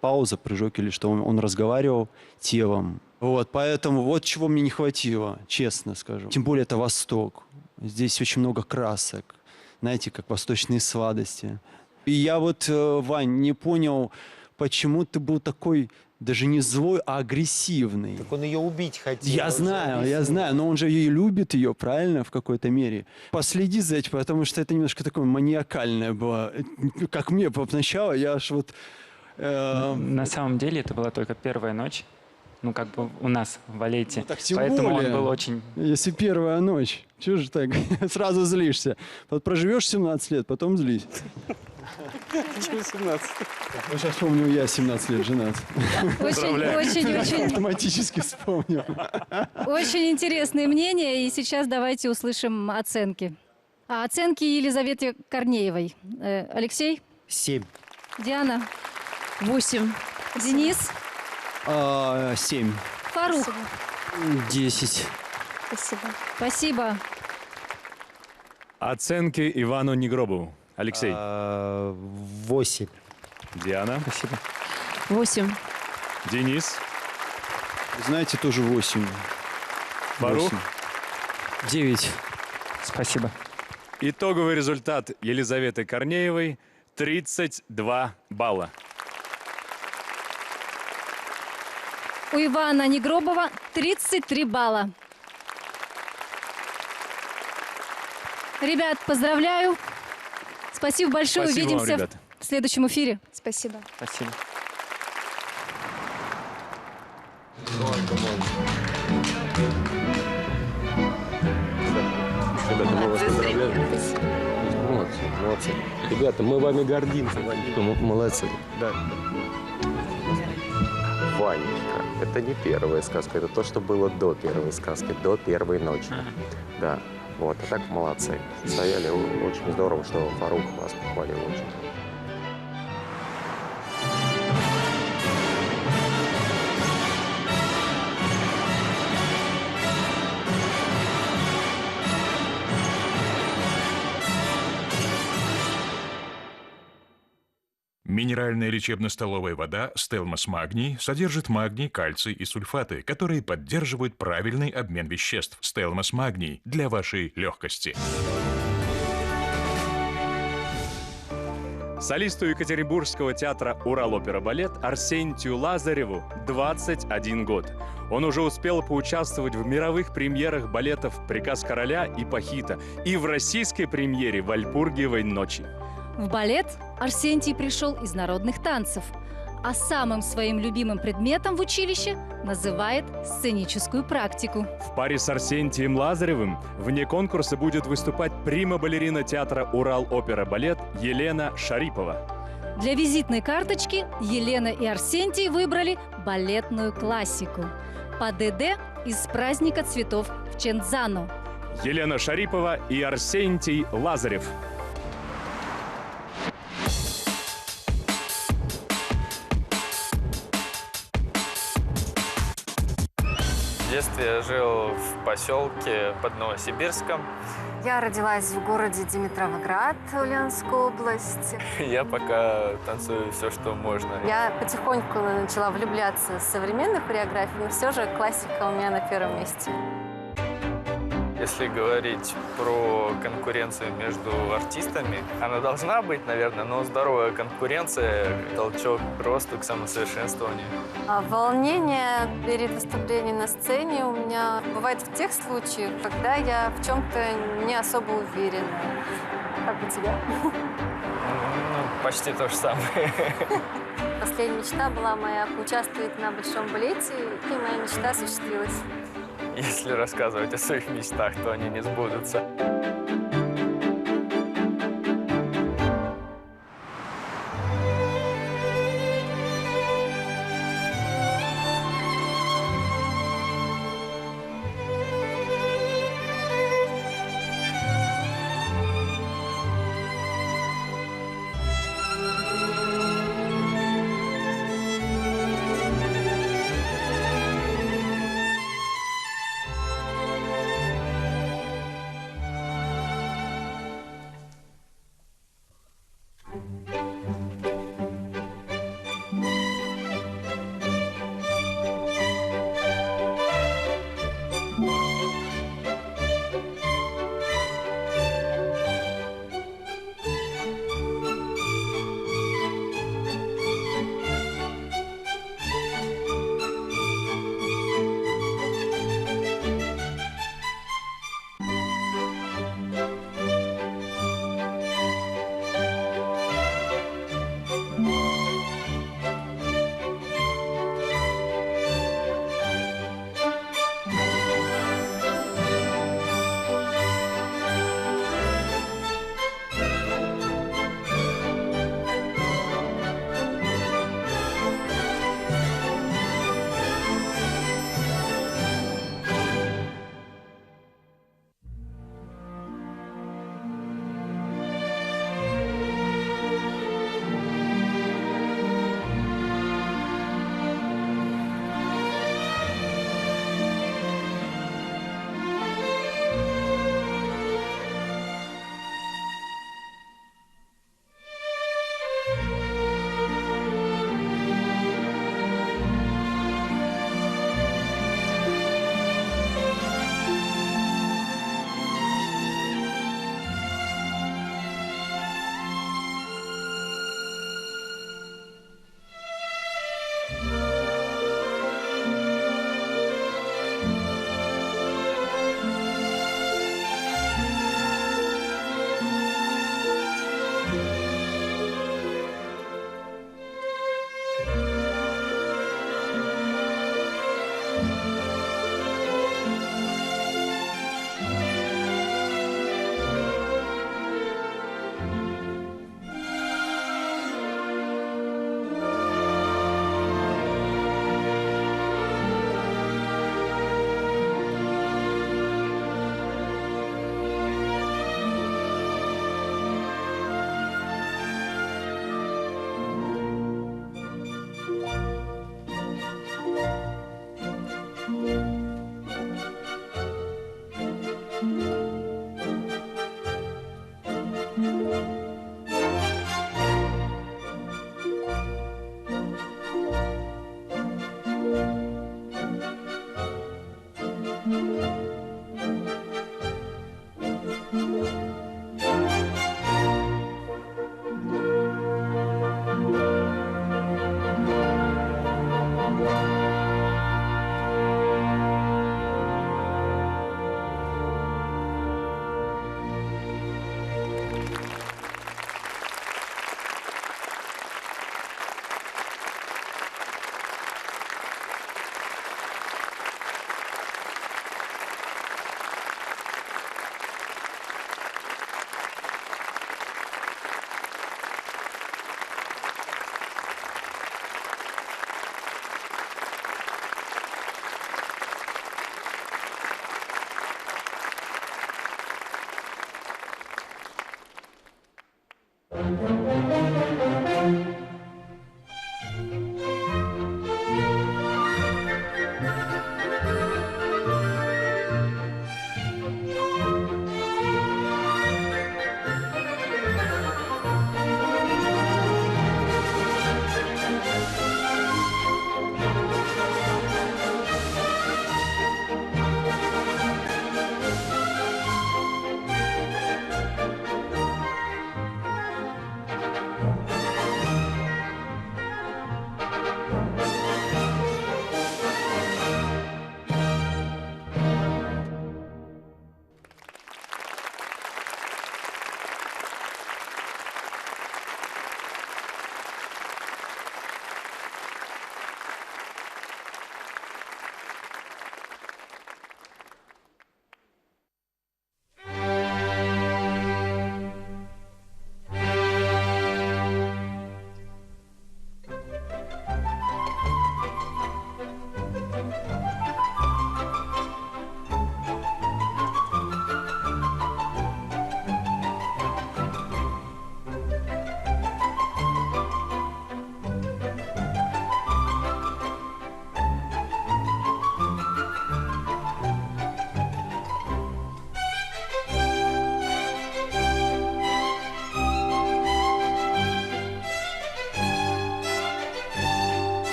Пауза, прыжок или что. Он разговаривал телом. Вот, поэтому вот чего мне не хватило, честно скажу. Тем более это Восток. Здесь очень много красок. Знаете, как восточные сладости. И я вот, Вань, не понял, почему ты был такой даже не злой, а агрессивный. Так он ее убить хотел. Я знаю, но он же и любит ее, правильно, в какой-то мере. Последи за этим, потому что это немножко такое маниакальное было. Как мне поначалу, я аж вот... На самом деле это была только первая ночь. Ну, как бы у нас в Валете. Так тем Поэтому более, он был очень... Если первая ночь, чего же так сразу злишься? Вот проживешь 17 лет, потом злись. Почему 17? Ну, сейчас помню, я 17 лет женат. Очень. Автоматически вспомнил. Очень интересные мнения, и сейчас давайте услышим оценки. Оценки Елизаветы Корнеевой. Алексей? 7. Диана? 8. Денис? 7. Фарух? 10. Спасибо. Спасибо. Оценки Ивану Негробову. Алексей? 8. Диана? Спасибо. 8. Денис? Знаете, тоже 8. Фарух? 9. Спасибо. Итоговый результат Елизаветы Корнеевой – 32 балла. У Ивана Негробова 33 балла. Ребят, поздравляю. Спасибо большое. Спасибо вам, Увидимся ребята. в следующем эфире. Спасибо. Спасибо. Ребята, мы вас поздравляем. Молодцы. Ребята, мы вами гордимся. Молодцы. Да. Ванечка, это не первая сказка, это то, что было до первой сказки, до первой ночи. Да, вот, а так молодцы. Стояли, очень здорово, что Фарух вас похвалил очень. Минеральная лечебно-столовая вода «Стелмас Магний» содержит магний, кальций и сульфаты, которые поддерживают правильный обмен веществ. «Стелмас Магний» для вашей легкости. Солисту Екатеринбургского театра «Урал-опера-балет» Арсентию Лазареву 21 год. Он уже успел поучаствовать в мировых премьерах балетов «Приказ короля» и «Пахита» и в российской премьере «Вальпургиевой ночи». В балет Арсентий пришел из народных танцев, а самым своим любимым предметом в училище называет сценическую практику. В паре с Арсентием Лазаревым вне конкурса будет выступать прима-балерина театра «Урал-опера-балет» Елена Шарипова. Для визитной карточки Елена и Арсентий выбрали балетную классику по ДД из «Праздника цветов» в Чендзано. Елена Шарипова и Арсентий Лазарев. В детстве я жил в поселке под Новосибирском. Я родилась в городе Димитровград, Ульяновская область. Я пока танцую все, что можно. Я потихоньку начала влюбляться в современную хореографию, но все же классика у меня на первом месте. Если говорить про конкуренцию между артистами, она должна быть, наверное, но здоровая конкуренция, толчок к росту, к самосовершенствованию. Волнение перед выступлением на сцене у меня бывает в тех случаях, когда я в чем-то не особо уверена. Как у тебя? Ну, почти то же самое. Последняя мечта была моя — поучаствовать на большом балете, и моя мечта осуществилась. Если рассказывать о своих мечтах, то они не сбудутся. В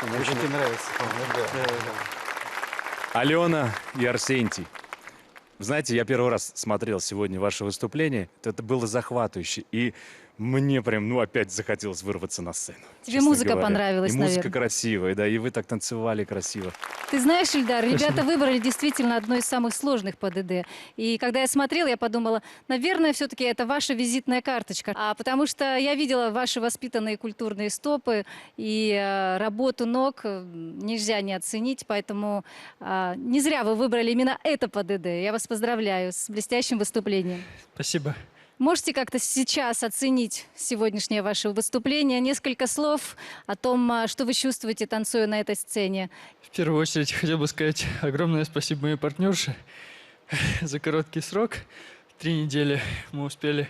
Мне очень нравится. Алена и Арсентий. Знаете, я первый раз смотрел сегодня ваше выступление. Это было захватывающе. И мне прям, опять захотелось вырваться на сцену. Тебе честно музыка говоря. понравилась, И музыка наверное. красивая, да, и вы так танцевали красиво. Ты знаешь, Ильдар, ребята Спасибо. выбрали действительно одно из самых сложных ПДД. И когда я смотрела, я подумала, наверное, все-таки это ваша визитная карточка. Потому что я видела ваши воспитанные культурные стопы, и работу ног нельзя не оценить. Поэтому не зря вы выбрали именно это ПДД. Я вас поздравляю с блестящим выступлением. Спасибо. Можете как-то сейчас оценить сегодняшнее ваше выступление? Несколько слов о том, что вы чувствуете, танцуя на этой сцене. В первую очередь хотел бы сказать огромное спасибо моей партнерше за короткий срок. 3 недели мы успели,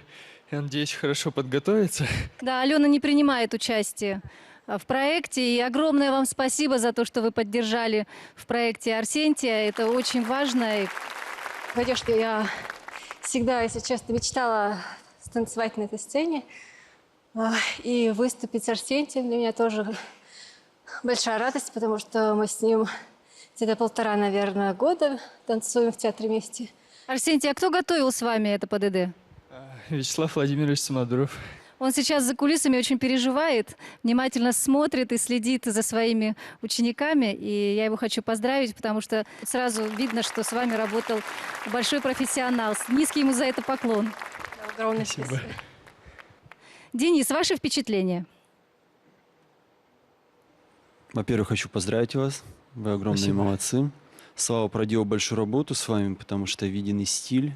я надеюсь, хорошо подготовиться. Да, Алена не принимает участие в проекте. И огромное вам спасибо за то, что вы поддержали в проекте Арсентия. Это очень важно. Конечно, я всегда, если честно, мечтала станцевать на этой сцене. И выступить с Арсентием для меня тоже большая радость, потому что мы с ним где-то 1,5, наверное, года танцуем в театре вместе. Арсентий, а кто готовил с вами это ПДД? Вячеслав Владимирович Самодуров. Он сейчас за кулисами очень переживает, внимательно смотрит и следит за своими учениками. И я его хочу поздравить, потому что сразу видно, что с вами работал большой профессионал. Низкий ему за это поклон. Огромное спасибо. Денис, ваши впечатления? Во-первых, хочу поздравить вас. Вы огромные Спасибо. молодцы. Слава проделал большую работу с вами, потому что виден и стиль,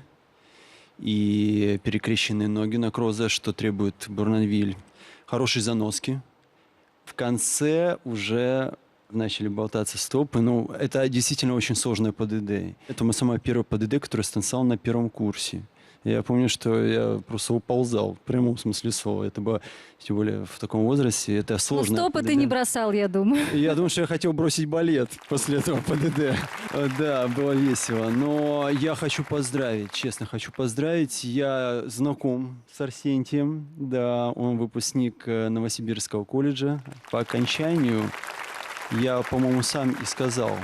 и перекрещенные ноги на крозе, что требует Бурнанвиль. Хорошие заноски. В конце уже начали болтаться стопы. Ну, это действительно очень сложное ПДД. Это мое самое первое ПДД, которое станцевал на 1-м курсе. Я помню, что я просто уползал в прямом смысле слова. Это было, тем более в таком возрасте, это сложно. Стопы ты не бросал, я думаю. Я думаю, что я хотел бросить балет после этого ПДД. Да, было весело. Но я хочу поздравить, честно хочу поздравить. Я знаком с Арсентием. Да, он выпускник Новосибирского колледжа. По окончанию я, по-моему, сам и сказал: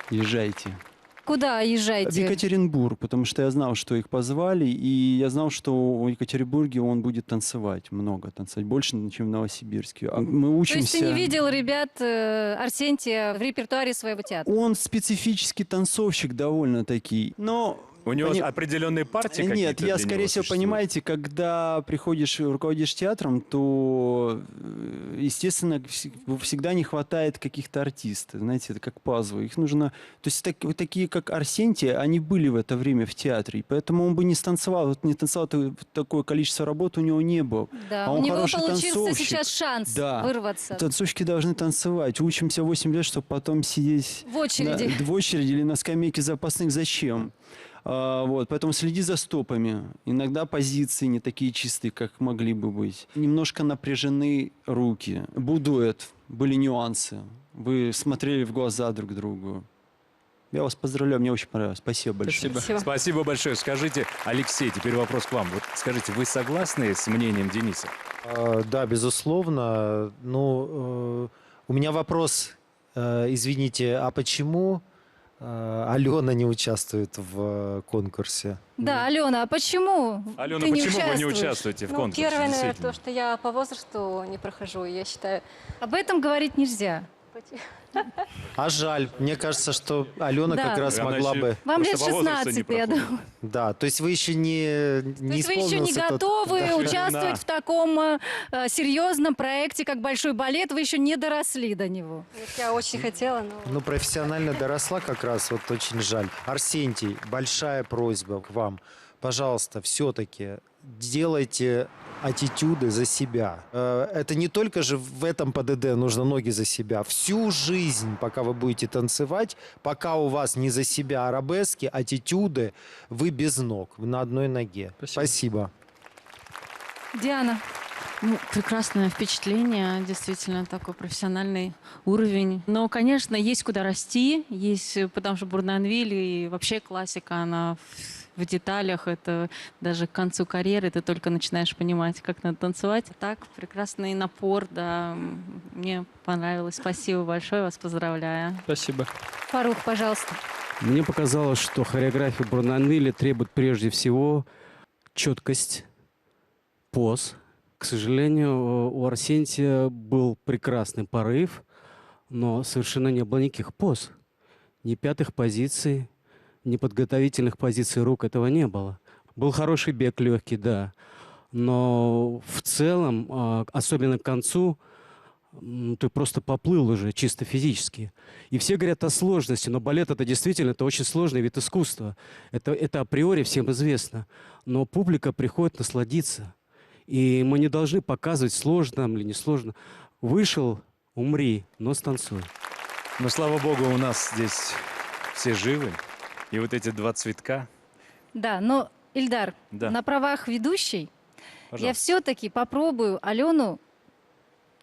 езжайте. Куда В езжаете? Екатеринбург, потому что я знал, что их позвали, и я знал, что в Екатеринбурге он будет танцевать, много танцевать, больше, чем в Новосибирске. Мы То учимся... есть ты не видел ребят Арсентия в репертуаре своего театра? Он специфический танцовщик довольно-таки, но... У него определенные партии какие-то Нет, я, для скорее него всего, существуют? понимаете, когда приходишь, руководишь театром, то, естественно, всегда не хватает каких-то артистов, знаете, это как пазлы. Их нужно... То есть такие, как Арсентий, они были в это время в театре, и поэтому он бы не станцевал, такое количество работы у него не было. Да, А у он него хороший получился танцовщик. сейчас шанс Да. вырваться. Танцовщики должны танцевать. Учимся 8 лет, чтобы потом сидеть В очереди. в очереди или на скамейке запасных. Зачем? Вот, поэтому следи за стопами. Иногда позиции не такие чистые, как могли бы быть. Немножко напряжены руки. Был дуэт, были нюансы. Вы смотрели в глаза друг другу. Я вас поздравляю, мне очень понравилось. Спасибо большое. Спасибо большое. Скажите, Алексей, теперь вопрос к вам. Вот скажите, вы согласны с мнением Дениса? Да, безусловно. Ну, у меня вопрос, извините, а почему Алена не участвует в конкурсе? Да, Алена, а почему Алена, ты не почему вы не участвуешь? участвуете в конкурсе? Первое, наверное, действительно? то, что я по возрасту не прохожу, я считаю... Об этом говорить нельзя. А жаль, мне кажется, что Алена Да. как раз Она могла еще бы... Вам лет 16, я думаю. Да, то есть вы еще не То есть вы еще не исполнился тот- готовы Да. участвовать в таком серьезном проекте, как «Большой балет», вы еще не доросли до него. Я очень хотела, но... Ну, профессионально доросла как раз, вот очень жаль. Арсентий, большая просьба к вам. Пожалуйста, все-таки делайте аттитюды за себя. Это не только же в этом ПДД нужно ноги за себя. Всю жизнь, пока вы будете танцевать, пока у вас не за себя арабески, аттитюды, вы без ног, вы на одной ноге. Спасибо. Диана. Ну, прекрасное впечатление, действительно такой профессиональный уровень. Но, конечно, есть куда расти, есть, потому что Бурнанвиль и вообще классика, она в в деталях. Это даже к концу карьеры ты только начинаешь понимать, как надо танцевать. Так, прекрасный напор, да, мне понравилось. Спасибо большое, вас поздравляю. Спасибо. Фарух, пожалуйста. Мне показалось, что хореография Бурнанвиля требует прежде всего четкость, поз. К сожалению, у Арсентия был прекрасный порыв, но совершенно не было никаких поз. Ни пятых позиций, ни подготовительных позиций рук этого не было. Был хороший бег легкий, да. Но в целом, особенно к концу, ты просто поплыл уже чисто физически. И все говорят о сложности, но балет это действительно это очень сложный вид искусства. Это априори всем известно. Но публика приходит насладиться. И мы не должны показывать, сложно или не сложно. Вышел, умри, но станцуй. Ну, слава богу, у нас здесь все живы. И вот эти два цветка. Да, но, Ильдар, Да. на правах ведущей Пожалуйста. я все-таки попробую Алену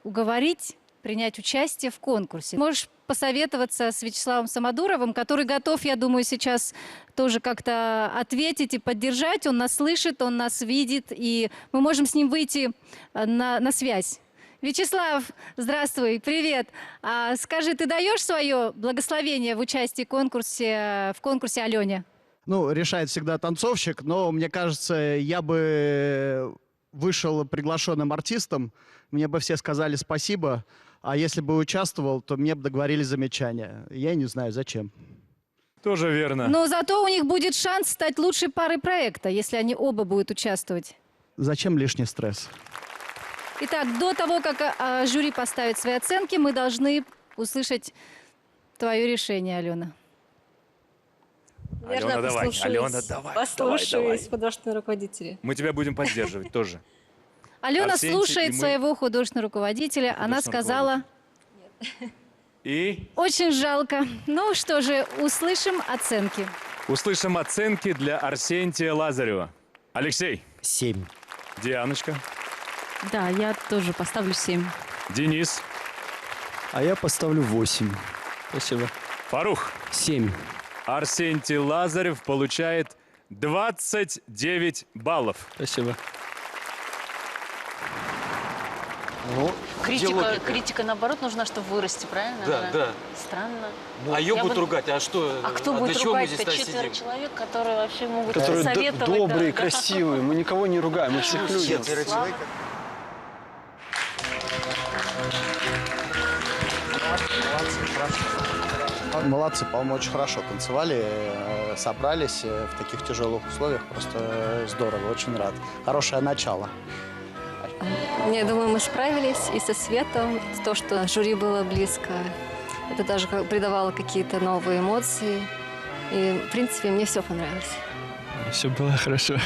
уговорить принять участие в конкурсе. Можешь посоветоваться с Вячеславом Самодуровым, который готов, я думаю, сейчас тоже как-то ответить и поддержать. Он нас слышит, он нас видит, и мы можем с ним выйти на связь. Вячеслав, здравствуй, привет. Скажи, ты даешь свое благословение в участии в конкурсе Алене? Ну, решает всегда танцовщик, но мне кажется, я бы вышел приглашенным артистом, мне бы все сказали спасибо, а если бы участвовал, то мне бы договорили замечания. Я не знаю, зачем. Тоже верно. Но зато у них будет шанс стать лучшей парой проекта, если они оба будут участвовать. Зачем лишний стресс? Итак, до того, как жюри поставит свои оценки, мы должны услышать твое решение, Алена. Алена, давай. Алена, давай. Послушаюсь художественного руководителя. Мы тебя будем поддерживать тоже. Алена Арсентий, слушает и мы- своего художественного руководителя. Она сказала, И очень жалко. Ну что же, услышим оценки. услышим оценки для Арсентия Лазарева. Алексей. 7. Дианочка. Да, я тоже поставлю 7. Денис. А я поставлю 8. Спасибо. Фарух. 7. Арсентий Лазарев получает 29 баллов. Спасибо. Ну, Критика, наоборот, нужна, чтобы вырасти, правильно? Да, да. Странно. А ее Я будут бы- ругать, а что? А кто для будет чего мы ругать-то? здесь сидим? 4 человек, которые вообще могут Которые советовать. добрые, да. красивые. Мы никого не ругаем, мы всех любим. Молодцы, по-моему, очень хорошо танцевали, собрались в таких тяжелых условиях. Просто здорово, очень рад. Хорошее начало. Я думаю, мы справились и со светом. То, что жюри было близко, это даже придавало какие-то новые эмоции. И, в принципе, мне все понравилось. Все было хорошо.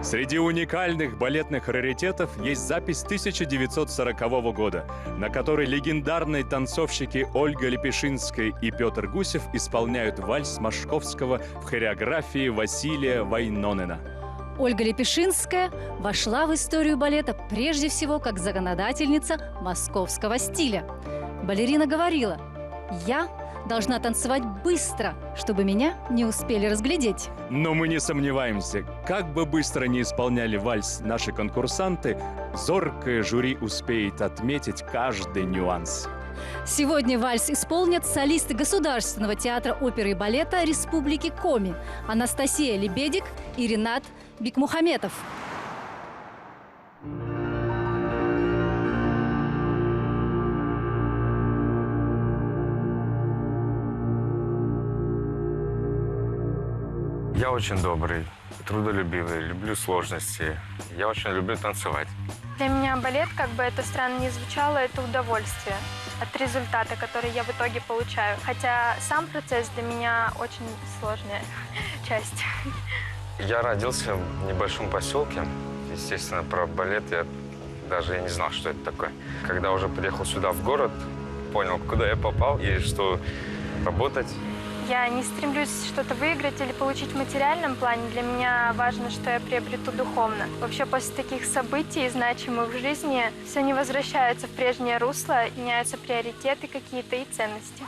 Среди уникальных балетных раритетов есть запись 1940 года, на которой легендарные танцовщики Ольга Лепешинская и Петр Гусев исполняют вальс Машковского в хореографии Василия Вайнонена. Ольга Лепешинская вошла в историю балета прежде всего как законодательница московского стиля. Балерина говорила: «Я должна танцевать быстро, чтобы меня не успели разглядеть». Но мы не сомневаемся, как бы быстро ни исполняли вальс наши конкурсанты, зоркое жюри успеет отметить каждый нюанс. Сегодня вальс исполнят солисты Государственного театра оперы и балета Республики Коми Анастасия Лебедик и Ринат Бикмухаметов. Я очень добрый, трудолюбивый, люблю сложности. Я очень люблю танцевать. Для меня балет, как бы это странно ни звучало, это удовольствие от результата, который я в итоге получаю. Хотя сам процесс для меня очень сложная часть. Я родился в небольшом поселке. Естественно, про балет я даже и не знал, что это такое. Когда уже приехал сюда, в город, понял, куда я попал и что работать. Я не стремлюсь что-то выиграть или получить в материальном плане. Для меня важно, что я приобрету духовно. Вообще, после таких событий, значимых в жизни, все не возвращается в прежнее русло, меняются приоритеты какие-то и ценности.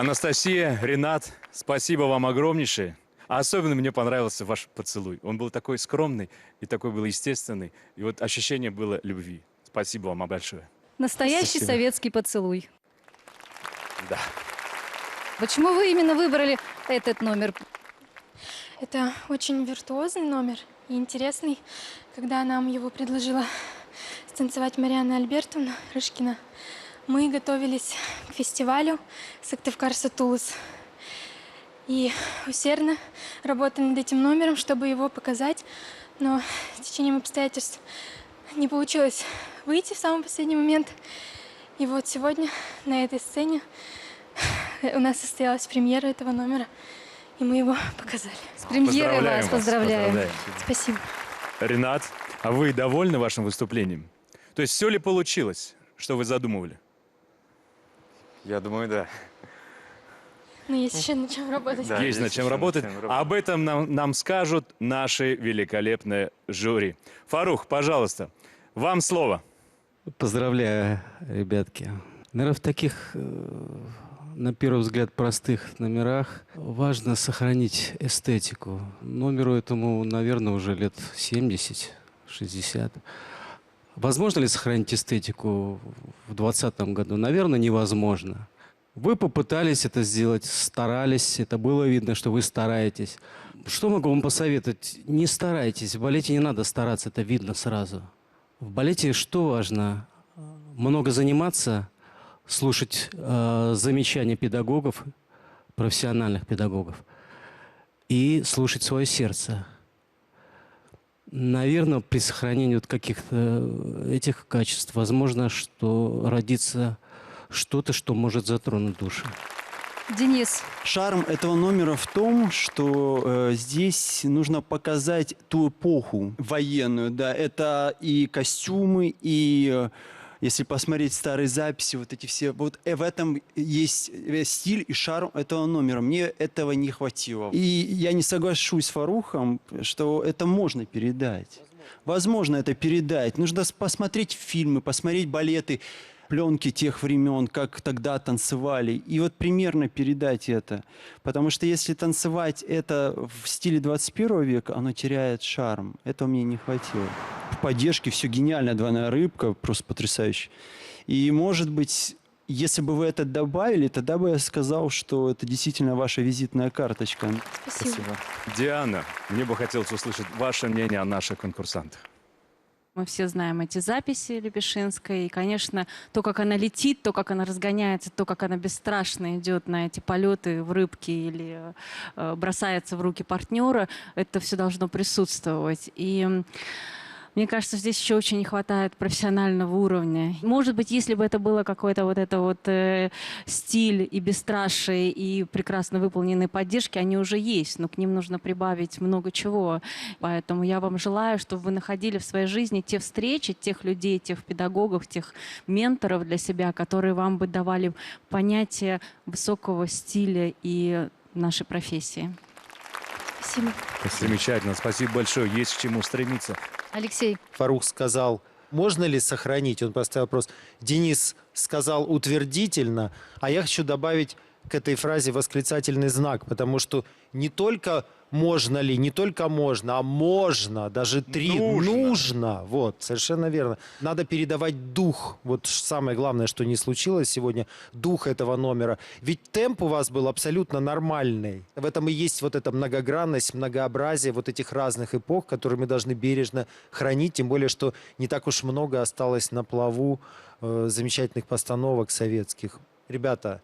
Анастасия, Ренат, спасибо вам огромнейшее. А особенно мне понравился ваш поцелуй. Он был такой скромный и такой был естественный. И вот ощущение было любви. Спасибо вам большое. Настоящий Спасибо. советский поцелуй. Да. Почему вы именно выбрали этот номер? Это очень виртуозный номер и интересный. Когда нам его предложила станцевать Марианна Альбертовна Рышкина, мы готовились к фестивалю Сыктывкар Сатулыс. И усердно работали над этим номером, чтобы его показать. Но с течением обстоятельств не получилось выйти в самый последний момент. И вот сегодня на этой сцене у нас состоялась премьера этого номера, и мы его показали. С премьерой вас поздравляем. Поздравляем. Спасибо. Ренат, а вы довольны вашим выступлением? То есть все ли получилось, что вы задумывали? Я думаю, да. Но есть еще над чем работать. Да, Есть над чем работать. А об этом нам скажут наши великолепные жюри. Фарух, пожалуйста, вам слово. Поздравляю, ребятки. Наверное, в таких, на первый взгляд, простых номерах важно сохранить эстетику. Номеру этому, наверное, уже лет 70-60. Возможно ли сохранить эстетику в 2020 году? Наверное, невозможно. Вы попытались это сделать, старались, это было видно, что вы стараетесь. Что могу вам посоветовать? Не старайтесь, в балете не надо стараться, это видно сразу. В балете что важно? Много заниматься, слушать замечания педагогов, профессиональных педагогов, и слушать свое сердце. Наверное, при сохранении вот каких-то этих качеств возможно, что родится что-то, что может затронуть душу. Денис. Шарм этого номера в том, что здесь нужно показать ту эпоху военную. Да, это и костюмы, и если посмотреть старые записи, вот эти все, вот в этом есть стиль и шарм этого номера. Мне этого не хватило. И я не соглашусь с Фарухом, что это можно передать. Возможно это передать. Нужно посмотреть фильмы, посмотреть балеты, пленки тех времен, как тогда танцевали, и вот примерно передать это. Потому что если танцевать это в стиле 21 века, оно теряет шарм. Этого мне не хватило. В поддержке все гениально, двойная рыбка, просто потрясающе. И, может быть, если бы вы это добавили, тогда бы я сказал, что это действительно ваша визитная карточка. Спасибо. Диана, мне бы хотелось услышать ваше мнение о наших конкурсантах. Мы все знаем эти записи Лепешинской. И, конечно, то, как она летит, то, как она разгоняется, то, как она бесстрашно идет на эти полеты в рыбки или бросается в руки партнера, это все должно присутствовать. И мне кажется, здесь еще очень не хватает профессионального уровня. Может быть, если бы это было какой-то вот это вот стиль и бесстрашие, и прекрасно выполненные поддержки, они уже есть, но к ним нужно прибавить много чего. Поэтому я вам желаю, чтобы вы находили в своей жизни те встречи, тех людей, тех педагогов, тех менторов для себя, которые вам бы давали понятие высокого стиля и нашей профессии. Спасибо. Замечательно, спасибо большое, есть к чему стремиться. Алексей. Фарух сказал, можно ли сохранить? Он поставил вопрос. Денис сказал утвердительно, а я хочу добавить к этой фразе восклицательный знак, потому что не только можно ли, не только можно, а можно, даже три. Нужно. Вот, совершенно верно. Надо передавать дух. Вот самое главное, что не случилось сегодня, дух этого номера. Ведь темп у вас был абсолютно нормальный. В этом и есть вот эта многогранность, многообразие вот этих разных эпох, которые мы должны бережно хранить, тем более, что не так уж много осталось на плаву замечательных постановок советских. Ребята,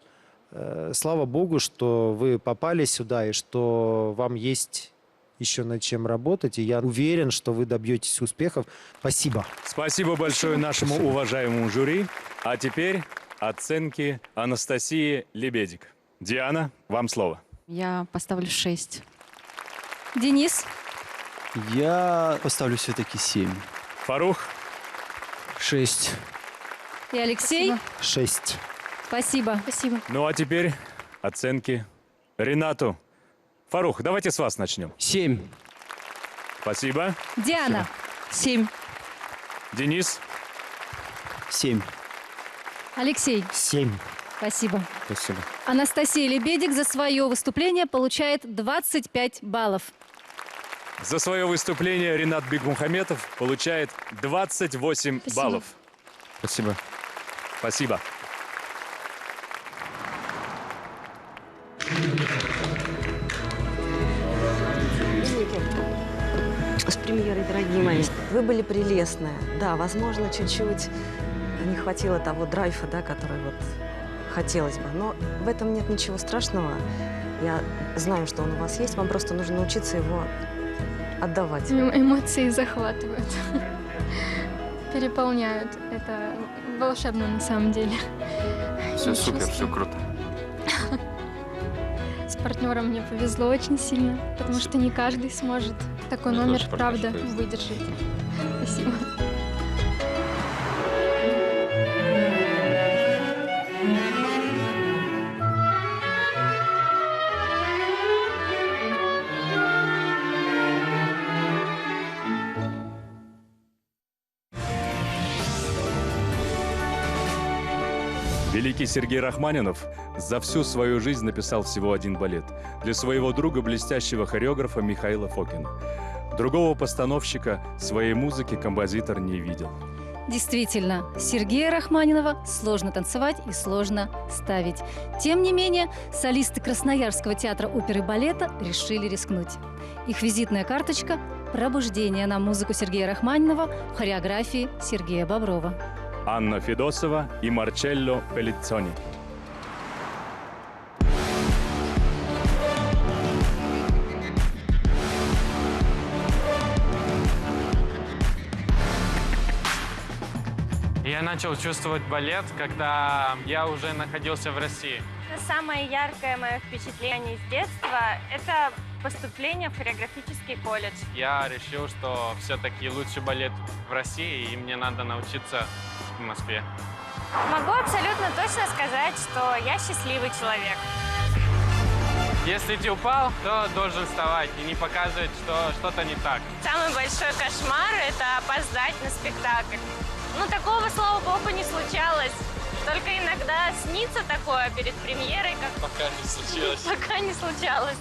слава Богу, что вы попали сюда и что вам есть еще над чем работать. И я уверен, что вы добьетесь успехов. Спасибо. Спасибо большое нашему уважаемому жюри. А теперь оценки Анастасии Лебедик. Диана, вам слово. Я поставлю 6. Денис. Я поставлю все-таки 7. Фарух. 6. И Алексей. 6. Спасибо. Спасибо. Ну а теперь оценки Ренату. Фарух, давайте с вас начнем. 7. Спасибо. Диана. 7. Денис. 7. Алексей. 7. Спасибо. Спасибо. Анастасия Лебедик за свое выступление получает 25 баллов. За свое выступление Ренат Бигмухаметов получает 28 баллов. Спасибо. Спасибо. С премьерой, дорогие мои. Вы были прелестны. Да, возможно, чуть-чуть не хватило того драйва, да, который вот хотелось бы. Но в этом нет ничего страшного. Я знаю, что он у вас есть. Вам просто нужно научиться его отдавать. Эмоции захватывают, переполняют. Это волшебно на самом деле. Все супер, все круто. С партнером мне повезло очень сильно, потому что не каждый сможет Такой Мне номер, тоже правда, партнерша есть. выдержит. Спасибо. Великий Сергей Рахманинов за всю свою жизнь написал всего один балет для своего друга, блестящего хореографа Михаила Фокина. Другого постановщика своей музыки композитор не видел. Действительно, Сергея Рахманинова сложно танцевать и сложно ставить. Тем не менее, солисты Красноярского театра оперы и балета решили рискнуть. Их визитная карточка – пробуждение на музыку Сергея Рахманинова в хореографии Сергея Боброва. Анна Федосова и Марчелло Пеллицони. Я начал чувствовать балет, когда я уже находился в России. Самое яркое мое впечатление с детства – это поступление в хореографический колледж. Я решил, что все-таки лучший балет в России, и мне надо научиться в Москве. Могу абсолютно точно сказать, что я счастливый человек. Если ты упал, то должен вставать и не показывать, что что-то не так. Самый большой кошмар – это опоздать на спектакль. Ну, такого, слава богу, не случалось. Только иногда снится такое перед премьерой, как... Пока не случилось. Пока не случалось.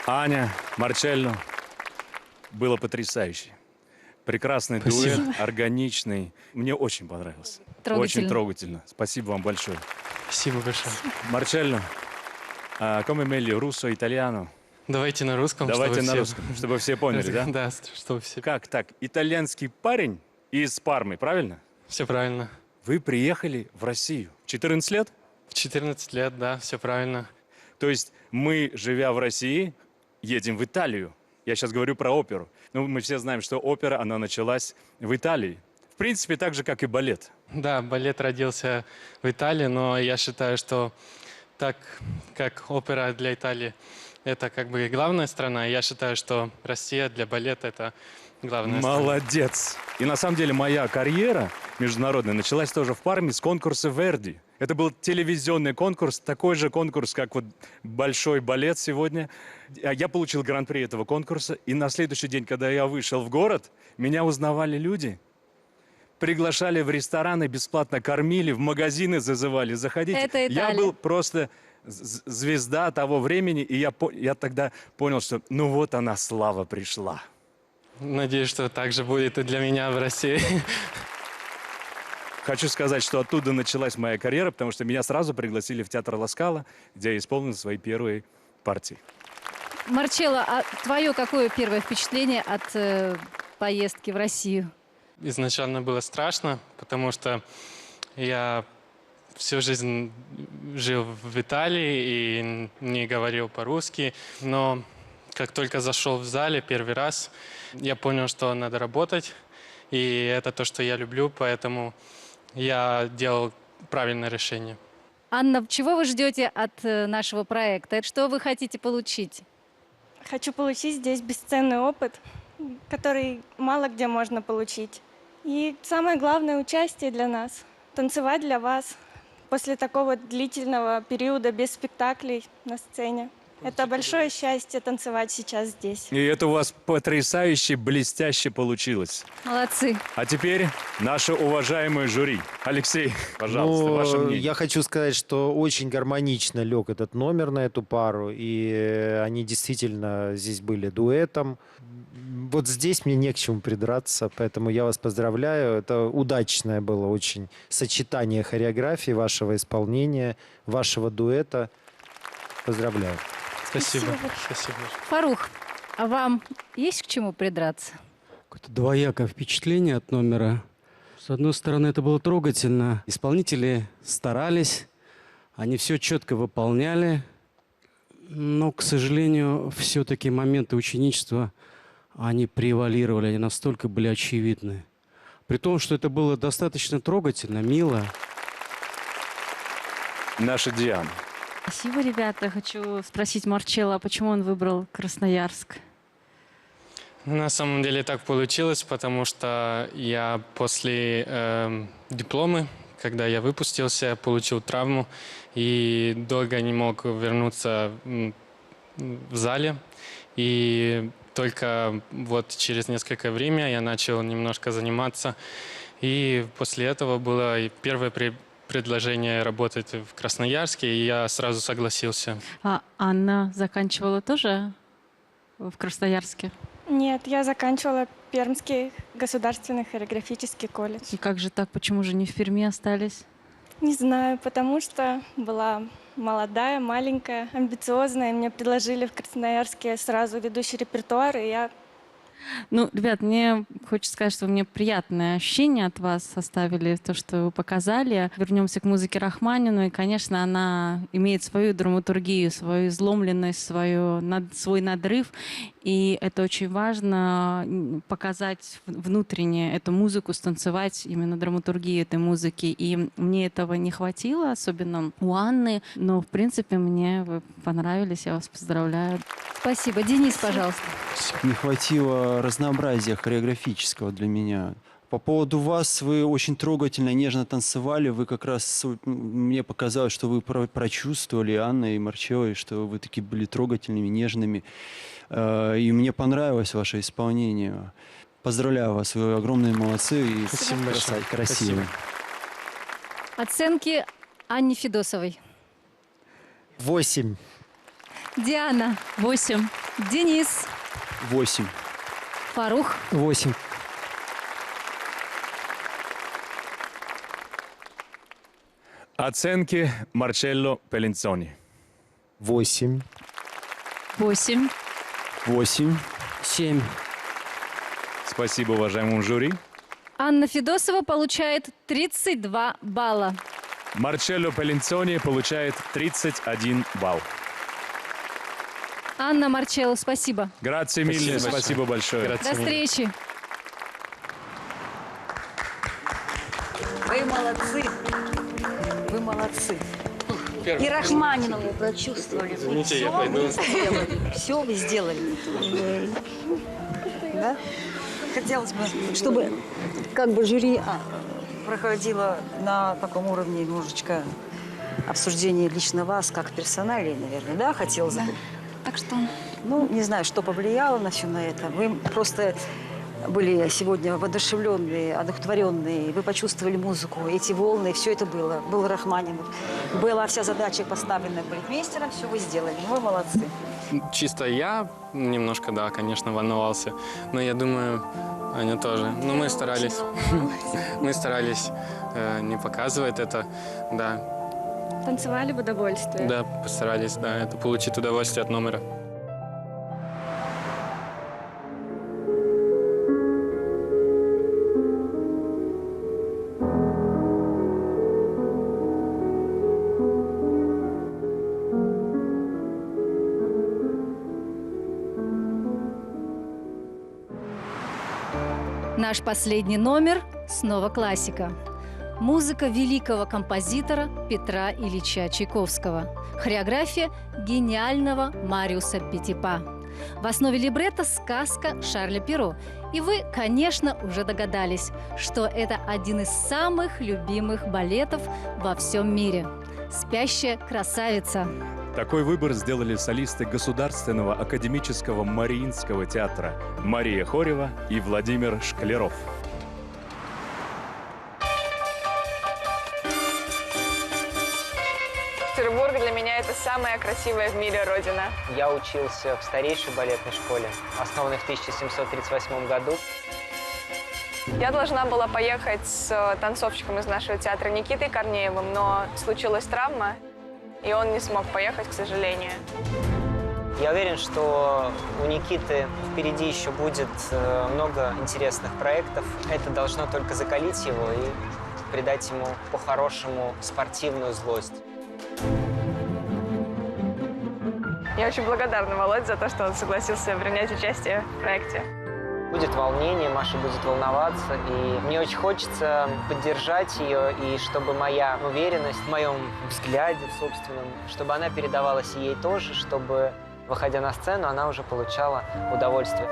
Аня, Марчелло, было потрясающе. Прекрасный Спасибо. дуэт, органичный. Мне очень понравился. Трогательно. Очень трогательно. Спасибо вам большое. Спасибо большое. Марчелло, come meglio, руссо, итальяно? Давайте на русском. Давайте чтобы на все- русском, чтобы все поняли, да? Да, чтобы все... Как так? Итальянский парень из Пармы, правильно? Все правильно. Вы приехали в Россию. В 14 лет? В 14 лет, да, все правильно. То есть мы, живя в России, едем в Италию. Я сейчас говорю про оперу. Ну, мы все знаем, что опера, она началась в Италии. В принципе, так же, как и балет. Да, балет родился в Италии, но я считаю, что так как опера для Италии это как бы главная страна, я считаю, что Россия для балета это главная страна. Молодец! И на самом деле моя карьера международная началась тоже в Парме с конкурса Верди. Это был телевизионный конкурс, такой же конкурс, как вот большой балет сегодня. Я получил гран-при этого конкурса, и на следующий день, когда я вышел в город, меня узнавали люди. Приглашали в рестораны, бесплатно кормили, в магазины зазывали, заходите. Это Я Италия. был просто звезда того времени, и я тогда понял, что ну вот она, слава пришла. Надеюсь, что так же будет и для меня в России. Хочу сказать, что оттуда началась моя карьера, потому что меня сразу пригласили в театр Ла Скала, где я исполнил свои первые партии. Марчелло, а твое какое первое впечатление от поездки в Россию? Изначально было страшно, потому что я всю жизнь жил в Италии и не говорил по-русски. Но как только зашел в зале первый раз, я понял, что надо работать. И это то, что я люблю, поэтому я делал правильное решение. Анна, чего вы ждете от нашего проекта? Что вы хотите получить? Хочу получить здесь бесценный опыт, который мало где можно получить. И самое главное — участие для нас. Танцевать для вас после такого длительного периода без спектаклей на сцене. Это большое счастье танцевать сейчас здесь. И это у вас потрясающе, блестяще получилось. Молодцы. А теперь наше уважаемое жюри. Алексей, пожалуйста, ваше мнение. Я хочу сказать, что очень гармонично лег этот номер на эту пару, и они действительно здесь были дуэтом. Вот здесь мне не к чему придраться, поэтому я вас поздравляю. Это удачное было очень сочетание хореографии, вашего исполнения, вашего дуэта. Поздравляю. Спасибо. Спасибо. Фарух, а вам есть к чему придраться? Какое-то двоякое впечатление от номера. С одной стороны, это было трогательно. Исполнители старались, они все четко выполняли. Но, к сожалению, все-таки моменты ученичества, они превалировали, они настолько были очевидны. При том, что это было достаточно трогательно, мило. Наша Диана. Спасибо, ребята. Хочу спросить Марчелло, а почему он выбрал Красноярск? На самом деле так получилось, потому что я после диплома, когда я выпустился, получил травму и долго не мог вернуться в зале. И только вот через несколько времени я начал немножко заниматься. И после этого было и первое предложение работать в Красноярске, и я сразу согласился. А Анна заканчивала тоже в Красноярске? Нет, я заканчивала Пермский государственный хореографический колледж. И как же так? Почему же не в Перми остались? Не знаю, потому что была молодая, маленькая, амбициозная. Мне предложили в Красноярске сразу ведущий репертуар, и я... Ну, ребят, мне хочется сказать, что мне приятное ощущение от вас составили, то, что вы показали. Вернемся к музыке Рахманину, и, конечно, она имеет свою драматургию, свою изломленность, свой надрыв, и это очень важно показать внутренне эту музыку, станцевать именно драматургию этой музыки, и мне этого не хватило, особенно у Анны, но, в принципе, мне вы понравились, я вас поздравляю. Спасибо. Денис, пожалуйста. Не хватило разнообразия хореографического для меня. По поводу вас, вы очень трогательно, нежно танцевали. Вы как раз, мне показалось, что вы прочувствовали, Анна и Марчелло, что вы такие были трогательными, нежными. И мне понравилось ваше исполнение. Поздравляю вас, вы огромные молодцы и красивые. Спасибо. Оценки Анне Федосовой. 8. Диана. 8. Денис. 8. Фарух. 8. Оценки Марчелло Пеллинцони. 8. 8. 8. 7. Спасибо уважаемому жюри. Анна Федосова получает 32 балла. Марчелло Пеллинцони получает 31 балл. Анна, Марчелло, спасибо. Грация мille, спасибо большое. До встречи. Вы молодцы. Вы молодцы. И Рахманинова вы прочувствовали. Извините, я Всё пойду. вы сделали. Все вы сделали. Да? Хотелось бы, чтобы как бы жюри проходило на таком уровне немножечко обсуждение лично вас, как персоналии, наверное, да? Хотелось бы. Так что... Ну, не знаю, что повлияло на все на это. Вы просто были сегодня воодушевленные, одухотворенные. Вы почувствовали музыку, эти волны, все это было. Был Рахманинов. Была вся задача поставлена балетмейстером, все вы сделали. Вы молодцы. Чисто я немножко, да, конечно, волновался. Но я думаю, Аня тоже. Но мы старались. Мы старались не показывать это, да. Танцевали в удовольствие. Да, постарались, да, это получить удовольствие от номера. Наш последний номер снова классика. Музыка великого композитора Петра Ильича Чайковского. Хореография гениального Мариуса Петипа. В основе либретто сказка Шарля Перро. И вы, конечно, уже догадались, что это один из самых любимых балетов во всем мире. «Спящая красавица». Такой выбор сделали солисты Государственного академического Мариинского театра Мария Хорева и Владимир Шкляров. Петербург для меня это самая красивая в мире родина. Я учился в старейшей балетной школе, основанной в 1738 году. Я должна была поехать с танцовщиком из нашего театра Никитой Корнеевым, но случилась травма, и он не смог поехать, к сожалению. Я уверен, что у Никиты впереди еще будет много интересных проектов. Это должно только закалить его и придать ему по-хорошему спортивную злость. Я очень благодарна Володе за то, что он согласился принять участие в проекте. Будет волнение, Маша будет волноваться, и мне очень хочется поддержать ее, и чтобы моя уверенность в моем взгляде, в собственном, чтобы она передавалась ей тоже, чтобы, выходя на сцену, она уже получала удовольствие.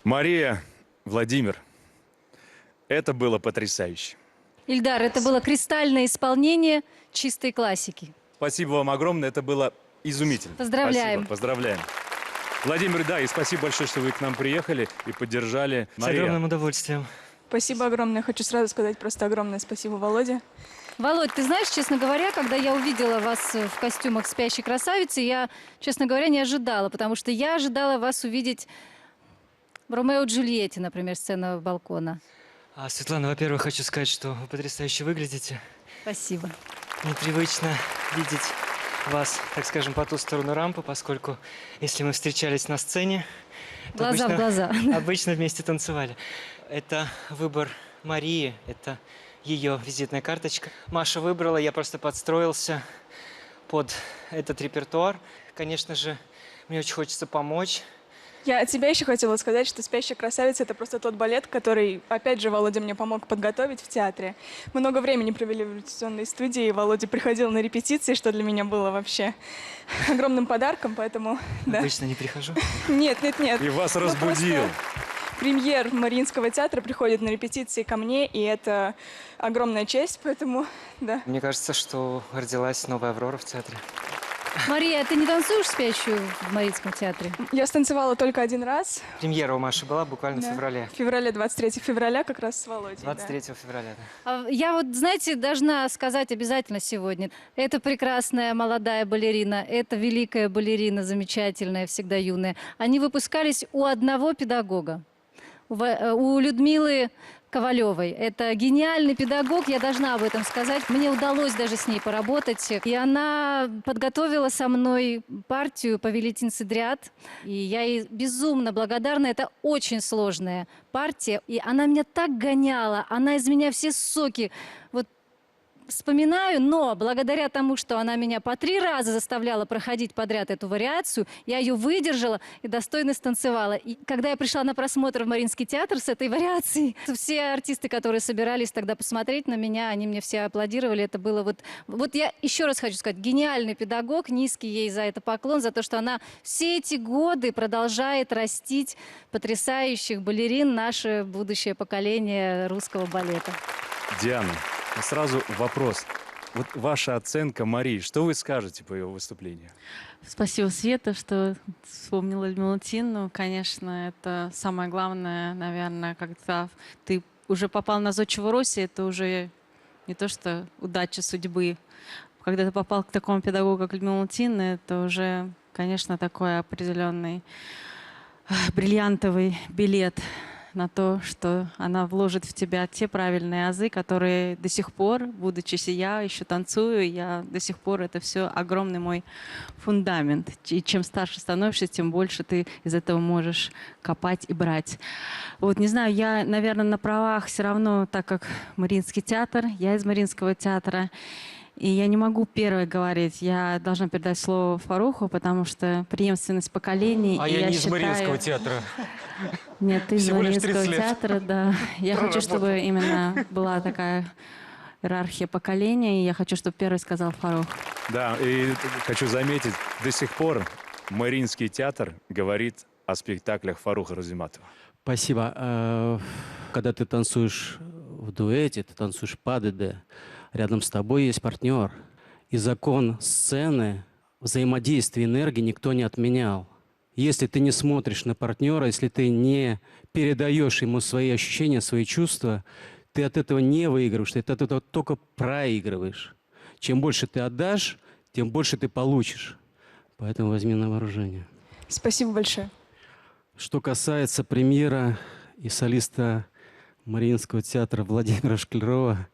Мария, Владимир, это было потрясающе. Ильдар, это было кристальное исполнение чистой классики. Спасибо вам огромное, это было изумительно. Поздравляем. Спасибо, поздравляем. Владимир, да, и спасибо большое, что вы к нам приехали и поддержали. С огромным удовольствием. Спасибо огромное. Хочу сразу сказать просто огромное спасибо Володе. Володь, ты знаешь, честно говоря, когда я увидела вас в костюмах спящей красавицы, я, честно говоря, не ожидала, потому что я ожидала вас увидеть в «Ромео и Джульетте», например, сцена балкона. Светлана, во-первых, хочу сказать, что вы потрясающе выглядите. Спасибо. Непривычно видеть вас, так скажем, по ту сторону рампы, поскольку если мы встречались на сцене, то Глаза в глаза. обычно вместе танцевали. Это выбор Марии, это ее визитная карточка. Маша выбрала, я просто подстроился под этот репертуар. Конечно же, мне очень хочется помочь. Я от себя еще хотела сказать, что «Спящая красавица» — это просто тот балет, который, опять же, Володя мне помог подготовить в театре. Много времени провели в репетиционной студии, и Володя приходил на репетиции, что для меня было вообще огромным подарком, поэтому... Да. Обычно не прихожу. Нет. И вас разбудил. Премьер Мариинского театра приходит на репетиции ко мне, и это огромная честь, поэтому, да. Мне кажется, что родилась новая Аврора в театре. Мария, ты не танцуешь спящую в Мариинском театре? Я станцевала только один раз. Премьера у Маши была буквально в феврале. В феврале, 23 февраля, как раз с Володей. 23 февраля, да. Я вот, знаете, должна сказать обязательно сегодня. Это прекрасная молодая балерина, это великая балерина, замечательная, всегда юная. Они выпускались у одного педагога, у Людмилы Ковалевой. Это гениальный педагог, я должна об этом сказать. Мне удалось даже с ней поработать. И она подготовила со мной партию «Повелительницы Дриад». И я ей безумно благодарна. Это очень сложная партия. И она меня так гоняла, она из меня все соки вот вспоминаю, но благодаря тому, что она меня по 3 раза заставляла проходить подряд эту вариацию, я ее выдержала и достойно станцевала. И когда я пришла на просмотр в Мариинский театр с этой вариацией, все артисты, которые собирались тогда посмотреть на меня, они мне все аплодировали. Это было вот я еще раз хочу сказать, гениальный педагог, низкий ей за это поклон, за то, что она все эти годы продолжает растить потрясающих балерин, наше будущее поколение русского балета. Диана, сразу вопрос. Вот ваша оценка Марии, что вы скажете по ее выступлению? Спасибо, Света, что вспомнила Людмилу Тинну. Конечно, это самое главное, наверное, когда ты уже попал на «Зодчего Росси», это уже не то, что удача судьбы. Когда ты попал к такому педагогу, как Людмила Тинна, это уже, конечно, такой определенный бриллиантовый билет на то, что она вложит в тебя те правильные азы, которые до сих пор, будучи я еще танцую, я до сих пор, это все огромный мой фундамент. И чем старше становишься, тем больше ты из этого можешь копать и брать. Вот, не знаю, я, наверное, на правах все равно, так как Мариинский театр, я из Мариинского театра, и я не могу первой говорить, я должна передать слово Фаруху, потому что преемственность поколений. А я не из Мариинского театра. Нет, ты из Всего лишь Мариинского 30 лет. театра, да. Я хочу, чтобы именно была такая иерархия поколений, и я хочу, чтобы первый сказал Фарух. Да, и хочу заметить, до сих пор Мариинский театр говорит о спектаклях Фаруха Разиматова. Спасибо. Когда ты танцуешь в дуэте, ты танцуешь ПДД, рядом с тобой есть партнер. И закон сцены, взаимодействие энергии никто не отменял. Если ты не смотришь на партнера, если ты не передаешь ему свои ощущения, свои чувства, ты от этого не выигрываешь, ты от этого только проигрываешь. Чем больше ты отдашь, тем больше ты получишь. Поэтому возьми на вооружение. Спасибо большое. Что касается премьера и солиста Мариинского театра Владимира Шклярова,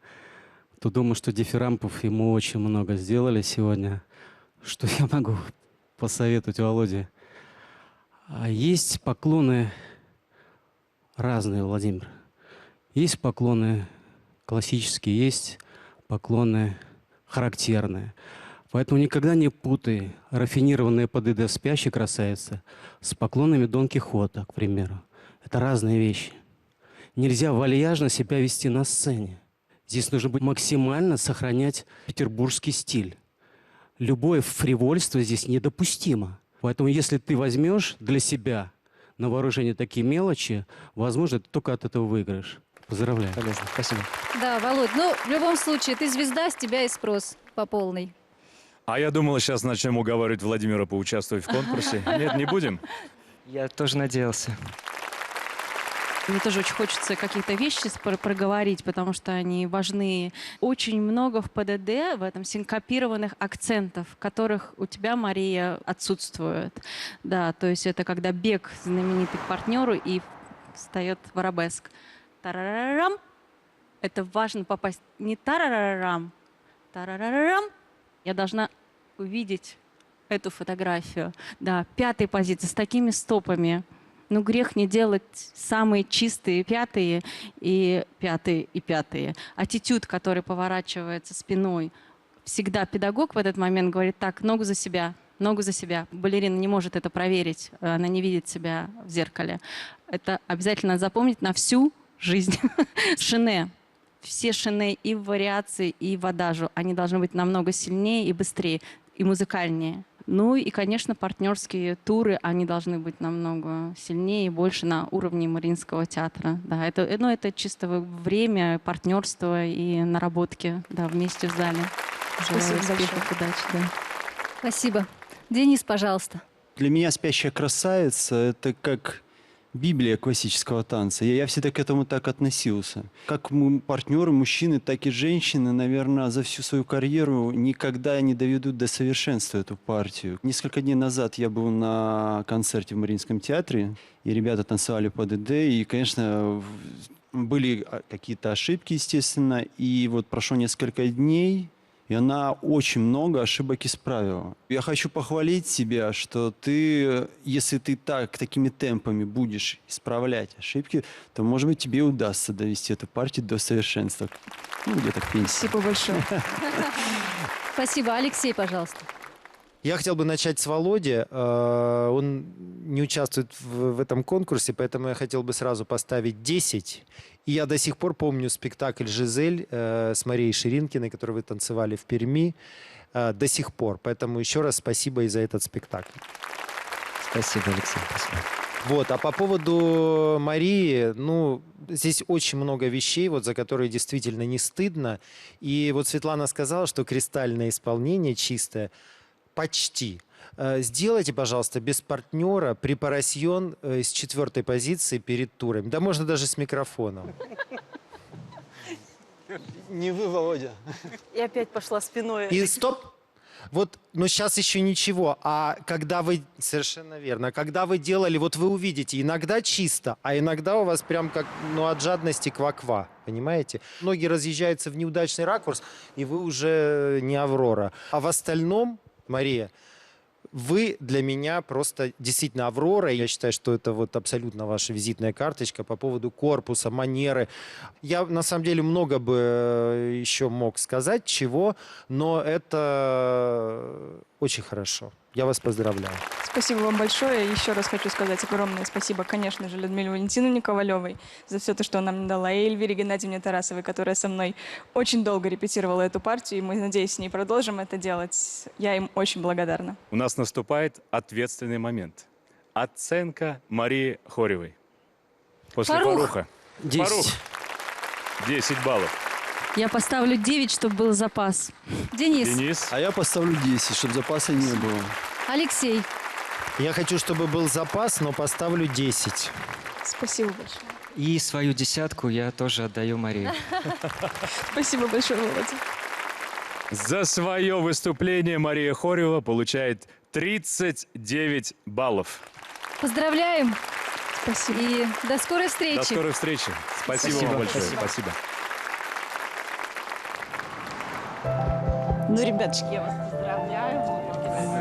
то думаю, что дифирампов ему очень много сделали сегодня. Что я могу посоветовать Володе? Есть поклоны разные, Владимир. Есть поклоны классические, есть поклоны характерные. Поэтому никогда не путай рафинированные ПДД «Спящей красавицы» с поклонами Дон Кихота, к примеру. Это разные вещи. Нельзя вальяжно себя вести на сцене. Здесь нужно быть максимально сохранять петербургский стиль. Любое фривольство здесь недопустимо. Поэтому если ты возьмешь для себя на вооружение такие мелочи, возможно, ты только от этого выиграешь. Поздравляю. Полезно. Спасибо. Да, Володь, ну, в любом случае, ты звезда, с тебя и спрос по полной. А я думал, сейчас начнем уговаривать Владимира поучаствовать в конкурсе. Нет, не будем? Я тоже надеялся. Мне тоже очень хочется какие-то вещи проговорить, потому что они важны. Очень много в ПДД, в этом синкопированных акцентов, которых у тебя, Мария, отсутствует. Да, то есть это когда бег знаменитый к партнеру и встает в арабеск. Тарарарам. Это важно попасть не тарарарам, тарарарам. Я должна увидеть эту фотографию. Да, 5-я позиция с такими стопами. Ну, грех не делать самые чистые 5-е и 5-е и 5-е. Аттитюд, который поворачивается спиной. Всегда педагог в этот момент говорит: так, ногу за себя, ногу за себя. Балерина не может это проверить, она не видит себя в зеркале. Это обязательно запомнить на всю жизнь. Шене. Все шене и в вариации, и в адажу, они должны быть намного сильнее и быстрее, и музыкальнее. Ну и, конечно, партнерские туры, они должны быть намного сильнее и больше на уровне Мариинского театра. Да, это чисто время, партнерство и наработки, да, вместе в зале. Желаю успехов, удачи. Да. Спасибо. Денис, пожалуйста. Для меня «Спящая красавица» — это как Библия классического танца. Я всегда к этому так относился. Как партнеры, мужчины, так и женщины, наверное, за всю свою карьеру никогда не доведут до совершенства эту партию. Несколько дней назад я был на концерте в Мариинском театре, и ребята танцевали по ДД, и, конечно, были какие-то ошибки, естественно, и вот прошло несколько дней, и она очень много ошибок исправила. Я хочу похвалить тебя, что ты, если ты такими темпами будешь исправлять ошибки, то, может быть, тебе удастся довести эту партию до совершенства. Ну, где-то к пенсии. Спасибо большое. Спасибо. Алексей, пожалуйста. Я хотел бы начать с Володи. Он не участвует в этом конкурсе, поэтому я хотел бы сразу поставить 10. И я до сих пор помню спектакль «Жизель» с Марией Ширинкиной, который вы танцевали в Перми, до сих пор. Поэтому еще раз спасибо и за этот спектакль. Спасибо, Алексей. Спасибо. Вот, а по поводу Марии, ну, здесь очень много вещей, вот, за которые действительно не стыдно. И вот Светлана сказала, что кристальное исполнение чистое. Почти. Сделайте, пожалуйста, без партнера препарасьон с 4-й позиции перед турами. Да можно даже с микрофоном. Не вы, Володя. И опять пошла спиной. И стоп! Вот, но сейчас еще ничего. А когда вы, совершенно верно, когда вы делали, вот вы увидите, иногда чисто, а иногда у вас прям как, ну, от жадности ква-ква, понимаете? Ноги разъезжаются в неудачный ракурс, и вы уже не Аврора. А в остальном, Мария, вы для меня просто действительно Аврора. Я считаю, что это вот абсолютно ваша визитная карточка по поводу корпуса, манеры. Я на самом деле много бы еще мог сказать, чего, но это очень хорошо. Я вас поздравляю. Спасибо вам большое. Еще раз хочу сказать огромное спасибо, конечно же, Людмиле Валентиновне Ковалевой за все то, что она мне дала, и Эльвире Геннадьевне Тарасовой, которая со мной очень долго репетировала эту партию, и мы, надеюсь, с ней продолжим это делать. Я им очень благодарна. У нас наступает ответственный момент. Оценка Марии Хоревой. После Фаруха. 10. Фарух. 10 баллов. Я поставлю 9, чтобы был запас. Денис. А я поставлю 10, чтобы запаса не было. Алексей. Я хочу, чтобы был запас, но поставлю 10. Спасибо большое. И свою 10 я тоже отдаю Марии. Спасибо большое, Володя. За свое выступление Мария Хорева получает 39 баллов. Поздравляем. Спасибо. И до скорой встречи. До скорой встречи. Спасибо вам большое. Спасибо. Ну, ребятушки, я вас поздравляю.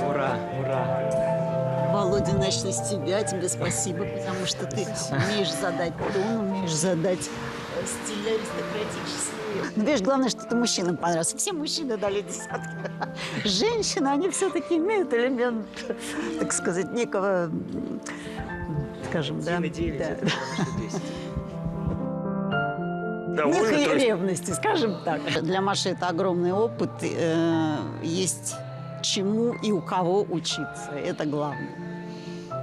Ура, ура. Володя, начну с тебя. Тебе спасибо, потому что ты умеешь задать тон, умеешь задать стиль аристократический. Ну, видишь, главное, что ты мужчинам понравился. Все мужчины дали десятки. Женщины, они все-таки имеют элемент, так сказать, некого, скажем, да. Некой ревности, скажем так. Для Маши это огромный опыт. Есть чему и у кого учиться. Это главное.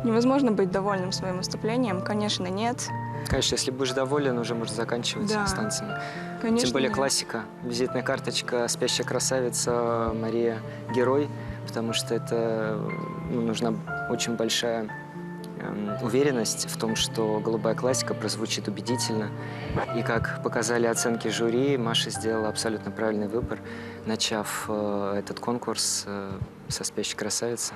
Невозможно быть довольным своим выступлением, конечно, нет. Конечно, если будешь доволен, уже можно заканчивать Да. станциями. Конечно, Тем более нет. классика, визитная карточка «Спящая красавица» Мария Герой, потому что это нужна очень большая уверенность в том, что голубая классика прозвучит убедительно. И как показали оценки жюри, Маша сделала абсолютно правильный выбор, начав этот конкурс со «Спящей красавицы».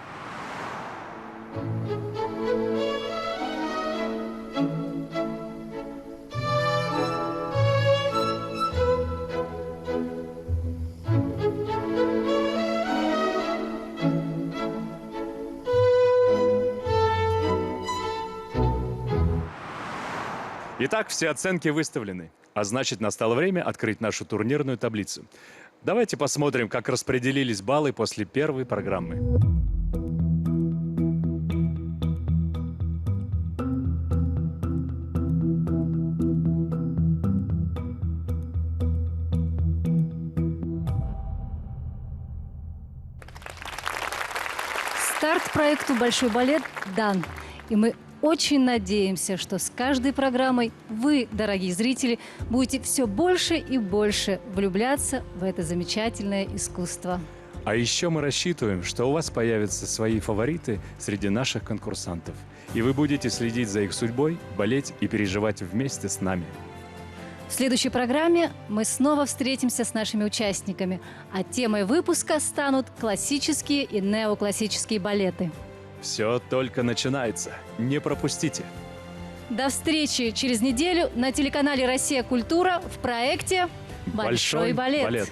Итак, все оценки выставлены, а значит, настало время открыть нашу турнирную таблицу. Давайте посмотрим, как распределились баллы после первой программы. Старт проекту «Большой балет» дан. И мы очень надеемся, что с каждой программой вы, дорогие зрители, будете все больше и больше влюбляться в это замечательное искусство. А еще мы рассчитываем, что у вас появятся свои фавориты среди наших конкурсантов. И вы будете следить за их судьбой, болеть и переживать вместе с нами. В следующей программе мы снова встретимся с нашими участниками, а темой выпуска станут классические и неоклассические балеты. Все только начинается. Не пропустите. До встречи через неделю на телеканале «Россия. Культура» в проекте «Большой балет».